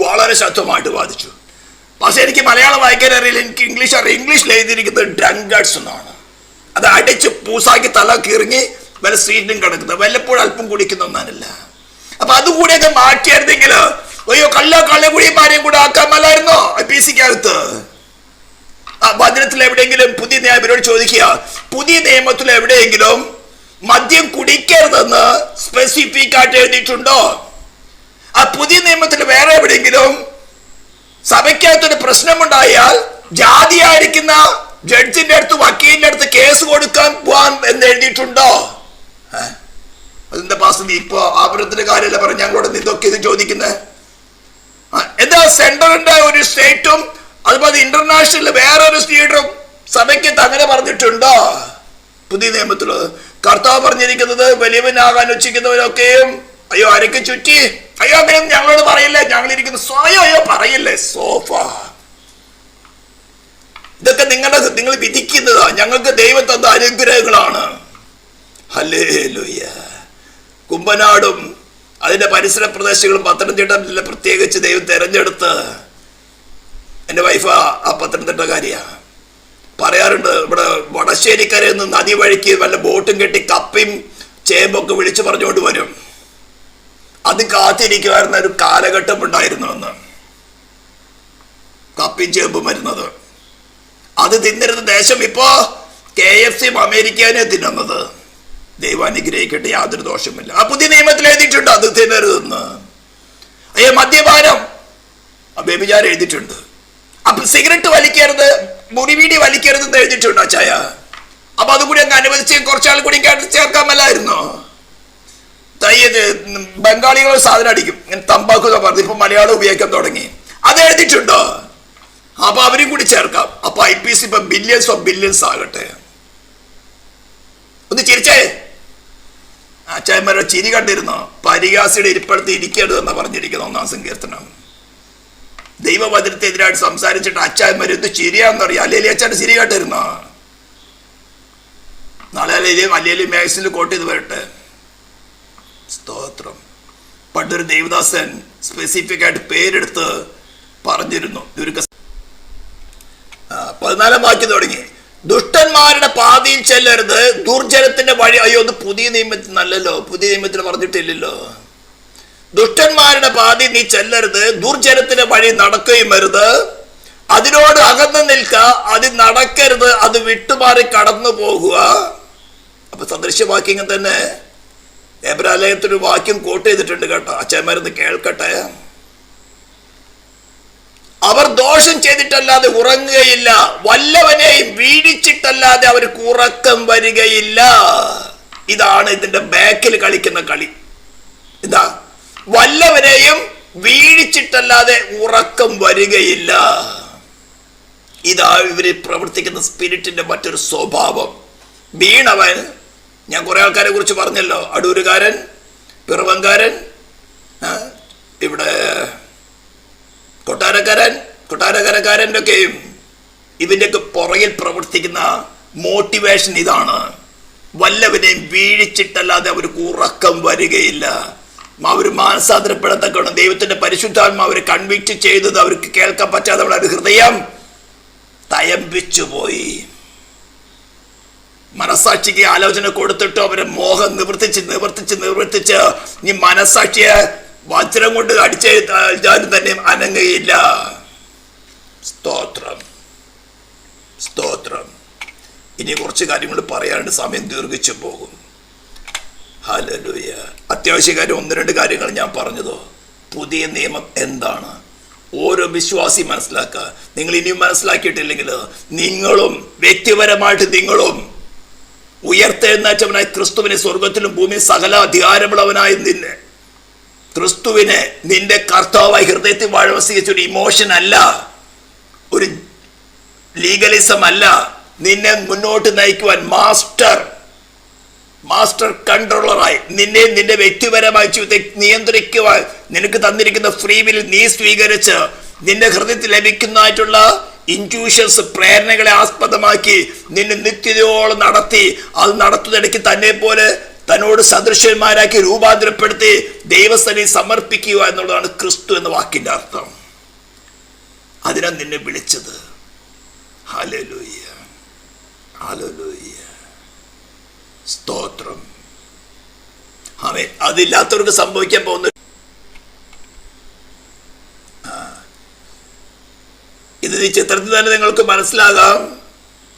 വളരെ ശക്തമായിട്ട് വാദിച്ചു. പക്ഷെ എനിക്ക് മലയാളം വായിക്കാൻ അറിയില്ല, എനിക്ക് ഇംഗ്ലീഷ് അറിയാം. ഇംഗ്ലീഷിൽ എഴുതിയിരിക്കുന്നത് ഡ്രങ്കേഴ്സ് എന്നാണ്. അത് അടിച്ച് പൂസാക്കി തല കിറങ്ങി വല്ല സ്ട്രീറ്റിലും കിടക്കുന്നത്, വല്ലപ്പോഴും അല്പം കുടിക്കുന്ന ഒന്നാനല്ല. അപ്പൊ അതുകൂടിയൊക്കെ മാറ്റിയായിരുന്നെങ്കിൽ അയ്യോ കള്ളക്കുടിയന്മാരെയും കൂടെ ആക്കാമല്ലായിരുന്നോ PC-ക്കകത്ത്? വചനത്തിൽ എവിടെയെങ്കിലും പുതിയ നിയമത്തിനോട് ചോദിക്കുക, പുതിയ നിയമത്തിൽ എവിടെയെങ്കിലും മദ്യം കുടിക്കരുതെന്ന് സ്പെസിഫിക് ആയിട്ട് എഴുതിയിട്ടുണ്ടോ? ആ പുതിയ നിയമത്തിൽ വേറെ എവിടെയെങ്കിലും സഭയ്ക്കകത്തൊരു പ്രശ്നമുണ്ടായാൽ ജാതിയായിരിക്കുന്ന ജഡ്ജിന്റെ അടുത്ത് വക്കീലിന്റെ അടുത്ത് കേസ് കൊടുക്കാൻ പോവാൻ എന്ന് എഴുതിയിട്ടുണ്ടോ? അതിന്റെ പാസ് നീ ഇപ്പൊ ആപരത്തിന്റെ കാര്യമല്ല പറഞ്ഞ ഞങ്ങളോട് ഇതൊക്കെ ഇത് ചോദിക്കുന്നത്. എന്താ സെൻട്രലിന്റെ ഒരു സ്റ്റേറ്റും അതുപോലെ ഇന്റർനാഷണൽ വേറൊരു സ്റ്റേറ്റും സഭയ്ക്ക് അങ്ങനെ പറഞ്ഞിട്ടുണ്ടോ? പുതിയ നിയമത്തില് കർത്താവ് പറഞ്ഞിരിക്കുന്നത് വലിയവനാകാൻ ഉച്ചിക്കുന്നവരൊക്കെയും അയ്യോ അരക്ക് ചുറ്റി അയ്യോ അങ്ങനെ ഞങ്ങളോട് പറയില്ലേ, ഞങ്ങളിരിക്കുന്ന സ്വയം അയ്യോ പറയില്ലേ സോഫ. ഇതൊക്കെ നിങ്ങൾ വിധിക്കുന്നതാ, ഞങ്ങൾക്ക് ദൈവം തന്ന അനുഗ്രഹങ്ങളാണ്. ഹല്ലേലൂയ. കുമ്പനാടും അതിന്റെ പരിസര പ്രദേശങ്ങളും പത്തനംതിട്ട ജില്ല പ്രത്യേകിച്ച് ദൈവം തെരഞ്ഞെടുത്ത്, എൻ്റെ വൈഫ് ആ പത്തനംതിട്ടക്കാരിയാ, പറയാറുണ്ട് ഇവിടെ വടശ്ശേരിക്കരയിൽ നിന്ന് നദി വഴിക്ക് വല്ല ബോട്ടും കെട്ടി കപ്പയും ചേമ്പൊക്കെ വിളിച്ചു പറഞ്ഞുകൊണ്ട് വരും. അത് കാത്തിരിക്കുമായിരുന്ന ഒരു കാലഘട്ടം ഉണ്ടായിരുന്നു എന്ന്. കപ്പയും ചേമ്പും വരുന്നത് അത് തിന്നരുന്ന ദേശം ഇപ്പോ KFC-യും അമേരിക്കനെ തിന്നുന്നത്. ദൈവം അനുഗ്രഹിക്കട്ടെ, യാതൊരു ദോഷമില്ല. ആ പുതിയ നിയമത്തിൽ എഴുതിയിട്ടുണ്ട് അത് തിന്നരുതെന്ന്. അയ്യോ മദ്യപാനം വ്യഭിചാരം എഴുതിയിട്ടുണ്ട്. അപ്പൊ സിഗരറ്റ് വലിക്കരുത്, മുറിവീടി വലിക്കരുതെന്ന് എഴുതിയിട്ടുണ്ട് അച്ചായ. അപ്പൊ അതുകൂടി അങ്ങ് അനുവദിച്ച് കുറച്ചാൾ കൂടി ചേർക്കാമല്ലായിരുന്നോ? ബംഗാളികൾ സാധനം അടിക്കും, ഇങ്ങനെ തമ്പാക്കു പറഞ്ഞു, ഇപ്പൊ മലയാളം ഉപയോഗിക്കാൻ തുടങ്ങി. അത് എഴുതിയിട്ടുണ്ടോ? അപ്പൊ അവരും കൂടി ചേർക്കാം. അപ്പൊ IPC ഇപ്പൊ ബില്യൺസ് ഓഫ് ബില്യൺസ് ആകട്ടെ. ഒന്ന് ചിരിച്ചേ. അച്ചായന്മാരെ ചിരി കണ്ടിരുന്നോ? പരിഹാസിയുടെ ഇരിപ്പടുത്ത് ഇരിക്കരുത് എന്നാ പറഞ്ഞിരിക്കുന്ന 1-ാം സങ്കീർത്തനം. ദൈവവചനത്തിനെതിരായിട്ട് സംസാരിച്ചിട്ട് അച്ചായന്മാർ എന്ത് ചിരിയാന്നറിയാം. അല്ലേലി അച്ചാന്റെ ചിരി കേട്ടിരുന്നോ? നാളെ അല്ലേലി മാക്സിൽ കോട്ട് ചെയ്ത് വരട്ടെ. സ്തോത്രം. പണ്ടൊരു ദേവദാസൻ സ്പെസിഫിക് ആയിട്ട് പേരെടുത്ത് പറഞ്ഞിരുന്നു. 14-ാം വാക്യം തുടങ്ങി, ദുഷ്ടന്മാരുടെ പാതിയിൽ ചെല്ലരുത്, ദുർജനത്തിന്റെ വഴി. അയ്യോ അത് പുതിയ നിയമത്തിൽ നല്ലല്ലോ, പുതിയ നിയമത്തിൽ പറഞ്ഞിട്ടില്ലല്ലോ. ദുഷ്ടന്മാരുടെ പാതി നീ ചെല്ലരുത്, ദുർജനത്തിന്റെ വഴി നടക്കുകയും വരുത്, അതിനോട് അകന്നു നിൽക്ക, അത് നടക്കരുത്, അത് വിട്ടുമാറി കടന്നു പോകുക. അപ്പൊ സദൃശ്യവാക്യങ്ങൾ തന്നെ എബ്രാലയത്തിനൊരു വാക്യം കോട്ട് ചെയ്തിട്ടുണ്ട് കേട്ടോ. അച്ഛന്മാരൊന്ന് കേൾക്കട്ടെ. അവർ ദോഷം ചെയ്തിട്ടല്ലാതെ ഉറങ്ങുകയില്ല, വല്ലവനെയും വീഴിച്ചിട്ടല്ലാതെ അവർക്ക് ഉറക്കം വരികയില്ല. ഇതാണ് ഇതിന്റെ ബാക്കിൽ കളിക്കുന്ന കളി. ഇതാ, വല്ലവനെയും വീഴിച്ചിട്ടല്ലാതെ ഉറക്കം വരികയില്ല. ഇതാ ഇവര് പ്രവർത്തിക്കുന്ന സ്പിരിറ്റിന്റെ മറ്റൊരു സ്വഭാവം. വീണവൻ, ഞാൻ കുറെ ആൾക്കാരെ കുറിച്ച് പറഞ്ഞല്ലോ, അടൂരുകാരൻ, പിറവങ്കാരൻ, ഇവിടെ കൊട്ടാരക്കരക്കാരൻ്റെ ഒക്കെയും ഇതിൻ്റെയൊക്കെ പുറകിൽ പ്രവർത്തിക്കുന്ന മോട്ടിവേഷൻ ഇതാണ്. വല്ലവനെയും വീഴിച്ചിട്ടല്ലാതെ അവർക്ക് ഉറക്കം വരികയില്ല. അവർ മാനസാന്തരപ്പെടത്തക്കണം. ദൈവത്തിന്റെ പരിശുദ്ധാത്മാവ് അവരെ കൺവിക്റ്റ് ചെയ്തത് അവർക്ക് കേൾക്കാൻ പറ്റാതെ അവരുടെ ഹൃദയം തയമ്പിച്ചുപോയി. മനസാക്ഷിക്ക് ആലോചന കൊടുത്തിട്ട് അവരെ മോഹം നിവർത്തിച്ച് നീ മനസാക്ഷിയെ വജ്രം കൊണ്ട് അടിച്ചാലും തന്നെ അനങ്ങയില്ല. സ്തോത്രം, സ്തോത്രം. ഇനി കുറച്ച് കാര്യങ്ങൾ പറയാണ്ട് സമയം ദീർഘിച്ചു പോകും. ഹല്ലേലൂയ. അത്യാവശ്യ കാര്യം 1-2 കാര്യങ്ങൾ ഞാൻ പറഞ്ഞതോ. പുതിയ നിയമം എന്താണ്? ഓരോ വിശ്വാസി മനസ്സിലാക്കുക. നിങ്ങൾ ഇനിയും മനസ്സിലാക്കിയിട്ടില്ലെങ്കിൽ നിങ്ങളും വ്യക്തിപരമായിട്ട് നിങ്ങളും ഉയർത്തെഴുന്നേറ്റവനായി ക്രിസ്തുവിനെ സ്വർഗത്തിലും ഭൂമിയും സകല അധികാരമുള്ളവനായി നിന്നെ ക്രിസ്തുവിനെ നിന്റെ കർത്താവായി ഹൃദയത്തിൽ വാഴവസിച്ച ഒരു ഇമോഷൻ അല്ല, ഒരു ലീഗലിസം അല്ല. നിന്നെ മുന്നോട്ട് നയിക്കുവാൻ മാസ്റ്റർ കൺട്രോളറായി നിന്നെ നിന്റെ വ്യക്തിപരമായ ജീവിതത്തെ നിയന്ത്രിക്കുവാൻ നിനക്ക് തന്നിരിക്കുന്ന ഫ്രീ വിൽ നീ സ്വീകരിച്ച് നിന്റെ ഹൃദയത്തിൽ ലഭിക്കുന്നതായിട്ടുള്ള ഇൻറ്റ്യൂഷൻസ്, പ്രേരണകളെ ആസ്പദമാക്കി നിന്നെ നിത്യതയോളം നടത്തി, അത് നടത്തുന്നിടയ്ക്ക് തന്നെ പോലെ തന്നോട് സദൃശ്യന്മാരാക്കി രൂപാന്തരപ്പെടുത്തി ദൈവസന്നിധിയിൽ സമർപ്പിക്കുക എന്നുള്ളതാണ് ക്രിസ്തു എന്ന വാക്കിന്റെ അർത്ഥം. അതിനാണ് നിന്നെ വിളിച്ചത്. ഹല്ലേലൂയ, ഹല്ലേലൂയ, സ്തോത്രം. ആമേൻ. അതില്ലാത്തവർക്ക് സംഭവിക്കാൻ പോകുന്ന ഇത് ഈ ചിത്രത്തിൽ തന്നെ നിങ്ങൾക്ക് മനസ്സിലാകാം.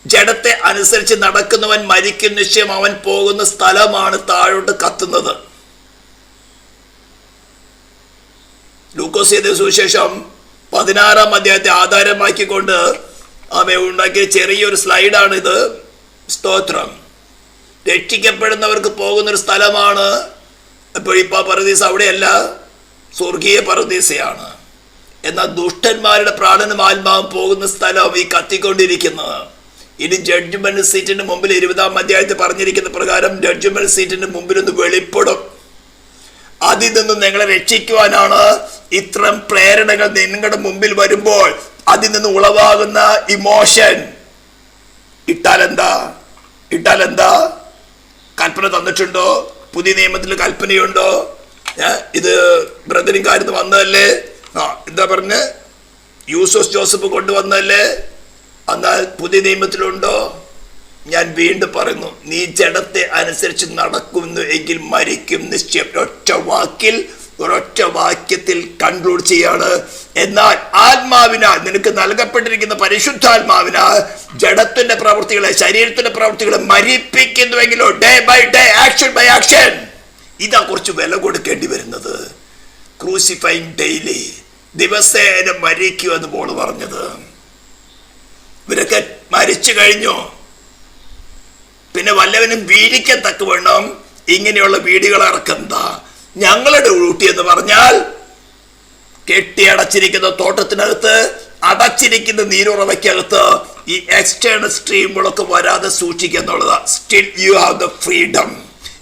ജഡത്തെ അനുസരിച്ച് നടക്കുന്നവൻ മരിക്കും നിശ്ചയം. അവൻ പോകുന്ന സ്ഥലമാണ് താഴോട്ട് കത്തുന്നത്. ലൂക്കോസ് എഴുതിയ സുവിശേഷം 16-ാം അധ്യായത്തെ ആധാരമാക്കിക്കൊണ്ട് ഉണ്ടാക്കിയ ചെറിയൊരു സ്ലൈഡാണിത്. സ്തോത്രം. രക്ഷിക്കപ്പെടുന്നവർക്ക് പോകുന്നൊരു സ്ഥലമാണ്. ഇപ്പൊ പറുദീസ അവിടെയല്ല, സ്വർഗീയ പറുദീസയാണ്. എന്നാൽ ദുഷ്ടന്മാരുടെ പ്രാണനും ആത്മാവും പോകുന്ന സ്ഥലം ഈ കത്തിക്കൊണ്ടിരിക്കുന്നത്. ഇനി ജഡ്ജ്മെന്റ് സീറ്റിന് മുമ്പിൽ 20-ാം അധ്യായത്തിൽ പറഞ്ഞിരിക്കുന്ന പ്രകാരം ജഡ്ജ്മെന്റ് സീറ്റിന് മുമ്പിൽ ഒന്ന് വെളിപ്പെടും. അതിൽ നിന്ന് നിങ്ങളെ രക്ഷിക്കുവാനാണ് ഇത്തരം പ്രേരണകൾ നിങ്ങളുടെ മുമ്പിൽ വരുമ്പോൾ അതിൽ നിന്ന് ഉളവാകുന്ന ഇമോഷൻ. ഇട്ടാലെന്താ കൽപ്പന തന്നിട്ടുണ്ടോ? പുതിയ നിയമത്തിൽ കൽപ്പനയുണ്ടോ? ഇത് ബ്രദറിൻകാരിന്ന് വന്നതല്ലേ? എന്താ പറഞ്ഞ് യൂസഫ് ജോസഫ് കൊണ്ടുവന്നല്ലേ? എന്നാൽ പുതിയ നിയമത്തിലുണ്ടോ? ഞാൻ വീണ്ടും പറയുന്നു, നീ ജഡത്തെ അനുസരിച്ച് നടക്കുന്നു എങ്കിൽ മരിക്കും നിശ്ചയം. ഒരൊറ്റ വാക്യത്തിൽ കൺക്ലൂഡ് ചെയ്യാണ്. എന്നാൽ ആത്മാവിനാൽ നിനക്ക് നൽകപ്പെട്ടിരിക്കുന്ന പരിശുദ്ധാത്മാവിനാൽ ജഡത്തിന്റെ പ്രവൃത്തികളെ, ശരീരത്തിന്റെ പ്രവൃത്തികളെ മരിപ്പിക്കുന്നുവെങ്കിലോ day by day, action by action, ഇതാ കുറച്ച് വില കൊടുക്കേണ്ടി വരുന്നത്. ക്രൂസിഫൈങ് ഡെയിലി, ദിവസേന മരിക്കൂ എന്ന് പോൾ പറഞ്ഞത്. ഇവരൊക്കെ മരിച്ചു കഴിഞ്ഞു. പിന്നെ വല്ലവനും വീഴിക്കത്തക്കവണ്ണം ഇങ്ങനെയുള്ള വീടുകൾ ഇറക്കുന്നതാ. ഞങ്ങളുടെ ഡ്യൂട്ടി എന്ന് പറഞ്ഞാൽ കെട്ടിയടച്ചിരിക്കുന്ന തോട്ടത്തിനകത്ത്, അടച്ചിരിക്കുന്ന നീരുറവയ്ക്കകത്ത് ഈ എക്സ്റ്റേണൽ സ്ട്രീമുകളൊക്കെ വരാതെ സൂക്ഷിക്കുക എന്നുള്ളതാ. Still you have the freedom,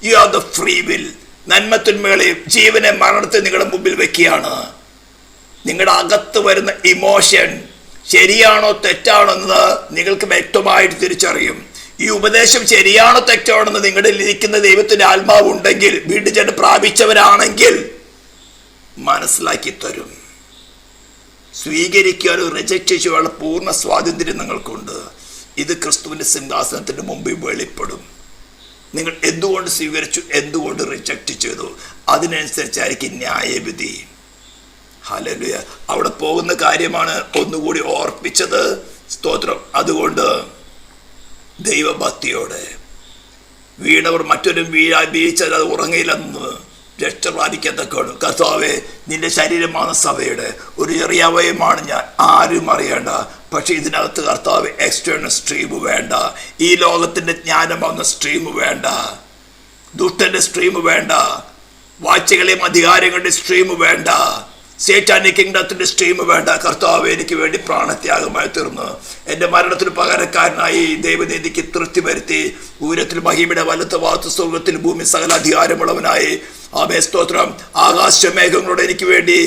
you have the free will. നന്മത്തിന്മകളെയും ജീവനെ മരണത്തെ നിങ്ങളുടെ മുമ്പിൽ വെക്കുകയാണ്. നിങ്ങളുടെ അകത്ത് വരുന്ന ഇമോഷൻ ശരിയാണോ തെറ്റാണോ എന്ന് നിങ്ങൾക്ക് വ്യക്തമായിട്ട് തിരിച്ചറിയും. ഈ ഉപദേശം ശരിയാണോ തെറ്റാണോ എന്ന് നിങ്ങളുടെ ഇരിക്കുന്ന ദൈവത്തിന്റെ ആത്മാവ് ഉണ്ടെങ്കിൽ, വീണ്ടും ജഡം പ്രാപിച്ചവരാണെങ്കിൽ മനസ്സിലാക്കി തരും. സ്വീകരിക്കാനോ റിജക്റ്റ് ചെയ്യാനുള്ള പൂർണ്ണ സ്വാതന്ത്ര്യം നിങ്ങൾക്കുണ്ട്. ഇത് ക്രിസ്തുവിന്റെ സിംഹാസനത്തിന്റെ മുമ്പിൽ വെളിപ്പെടും. നിങ്ങൾ എന്തുകൊണ്ട് സ്വീകരിച്ചു, എന്തുകൊണ്ട് റിജക്റ്റ് ചെയ്തു, അതിനനുസരിച്ചായിരിക്കും ന്യായവിധി. ഹല്ലേലൂയ. അവിടെ പോകുന്ന കാര്യമാണ് ഒന്നുകൂടി ഓർപ്പിച്ചത്. സ്തോത്രം. അതുകൊണ്ട് ദൈവഭക്തിയോടെ വീണവർ മറ്റൊരു വീഴ്ച അത് ഉറങ്ങയില്ലെന്ന് രക്ഷ പ്രാപിക്കത്തക്കാണ്. കർത്താവേ, നിന്റെ ശരീരമാണ് സഭയുടെ ഒരു ചെറിയ അവയവമാണ് ഞാൻ, ആരും അറിയേണ്ട. പക്ഷെ ഇതിനകത്ത് കർത്താവ് എക്സ്റ്റേണൽ സ്ട്രീം വേണ്ട, ഈ ലോകത്തിന്റെ ജ്ഞാനമാകുന്ന സ്ട്രീം വേണ്ട, ദുഷ്ടന്റെ സ്ട്രീം വേണ്ട, വാഴ്ചകളെയും അധികാരങ്ങളുടെ സ്ട്രീം വേണ്ട, സേറ്റാനിക് കിങ്ഡത്തിന്റെ സ്ട്രീം വേണ്ട. കർത്താവ് എനിക്ക് വേണ്ടി പ്രാണത്യാഗമായി തീർന്നു. എൻ്റെ മരണത്തിന് പകരക്കാരനായി ദൈവനീതിക്ക് തൃപ്തി വരുത്തി ഉയരത്തിൽ മഹിമയുടെ വലത്ത് ഭാഗത്ത് സ്വർഗത്തിൽ ഭൂമി സകല അധികാരമുള്ളവനായി ആമേൻ സ്തോത്രം. ആകാശമേഘങ്ങളോട് എനിക്ക് വേണ്ടി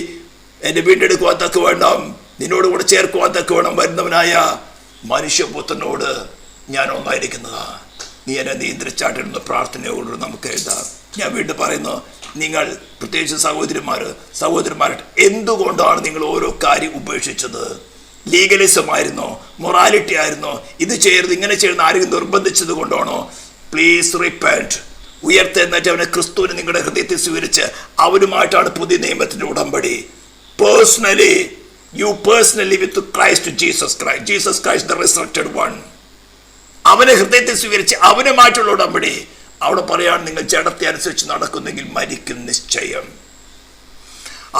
എന്നെ വീണ്ടെടുക്കുവാൻ തക്ക വേണം, നിന്നോടുകൂടെ ചേർക്കുവാൻ തക്ക വേണം വരുന്നവനായ മനുഷ്യപുത്രനോട് ഞാൻ ഒന്നായിരിക്കുന്നതാ. നീ എന്നെ നിയന്ത്രിച്ചാട്ടിരുന്ന പ്രാർത്ഥനയോട് നമുക്ക് എഴുതാം. ഞാൻ വീണ്ടും പറയുന്നു, നിങ്ങൾ പ്രത്യേകിച്ച് സഹോദരന്മാരായിട്ട് എന്തുകൊണ്ടാണ് നിങ്ങൾ ഓരോ കാര്യം ഉപേക്ഷിച്ചത്? ലീഗലിസം ആയിരുന്നോ? മൊറാലിറ്റി ആയിരുന്നോ? ഇത് ചെയ്യരുത്, ഇങ്ങനെ ചെയ്യുന്ന ആരെങ്കിലും നിർബന്ധിച്ചത് കൊണ്ടാണോ? Please repent. ഉയർത്തെന്നിട്ട് അവനെ ക്രിസ്തുവിനെ നിങ്ങളുടെ ഹൃദയത്തിൽ സ്വീകരിച്ച് അവനുമായിട്ടാണ് പുതിയ നിയമത്തിന്റെ ഉടമ്പടി. Personally, U personally with Christ Jesus Christ the resurrected one. അവനെ ഹൃദയത്തിൽ സ്വീകരിച്ച് അവനുമായിട്ടുള്ള ഉടമ്പടി. അവിടെ പറയാണ്, നിങ്ങൾ ജഡത്തെ അനുസരിച്ച് നടക്കുന്നെങ്കിൽ മരിക്കും നിശ്ചയം.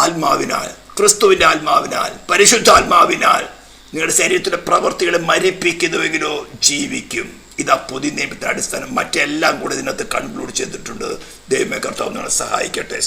ആത്മാവിനാൽ, ക്രിസ്തുവിന്റെ ആത്മാവിനാൽ, പരിശുദ്ധാത്മാവിനാൽ നിങ്ങളുടെ ശരീരത്തിന്റെ പ്രവൃത്തികളെ മരിപ്പിക്കുന്നുവെങ്കിലോ ജീവിക്കും. ഇതാ പുതിയ നിയമത്തിന്റെ അടിസ്ഥാനം. മറ്റെല്ലാം കൂടെ ഇതിനകത്ത് കൺക്ലൂഡ് ചെയ്തിട്ടുണ്ട്. ദൈവമേ കർത്താവ് നിങ്ങളെ സഹായിക്കട്ടെ.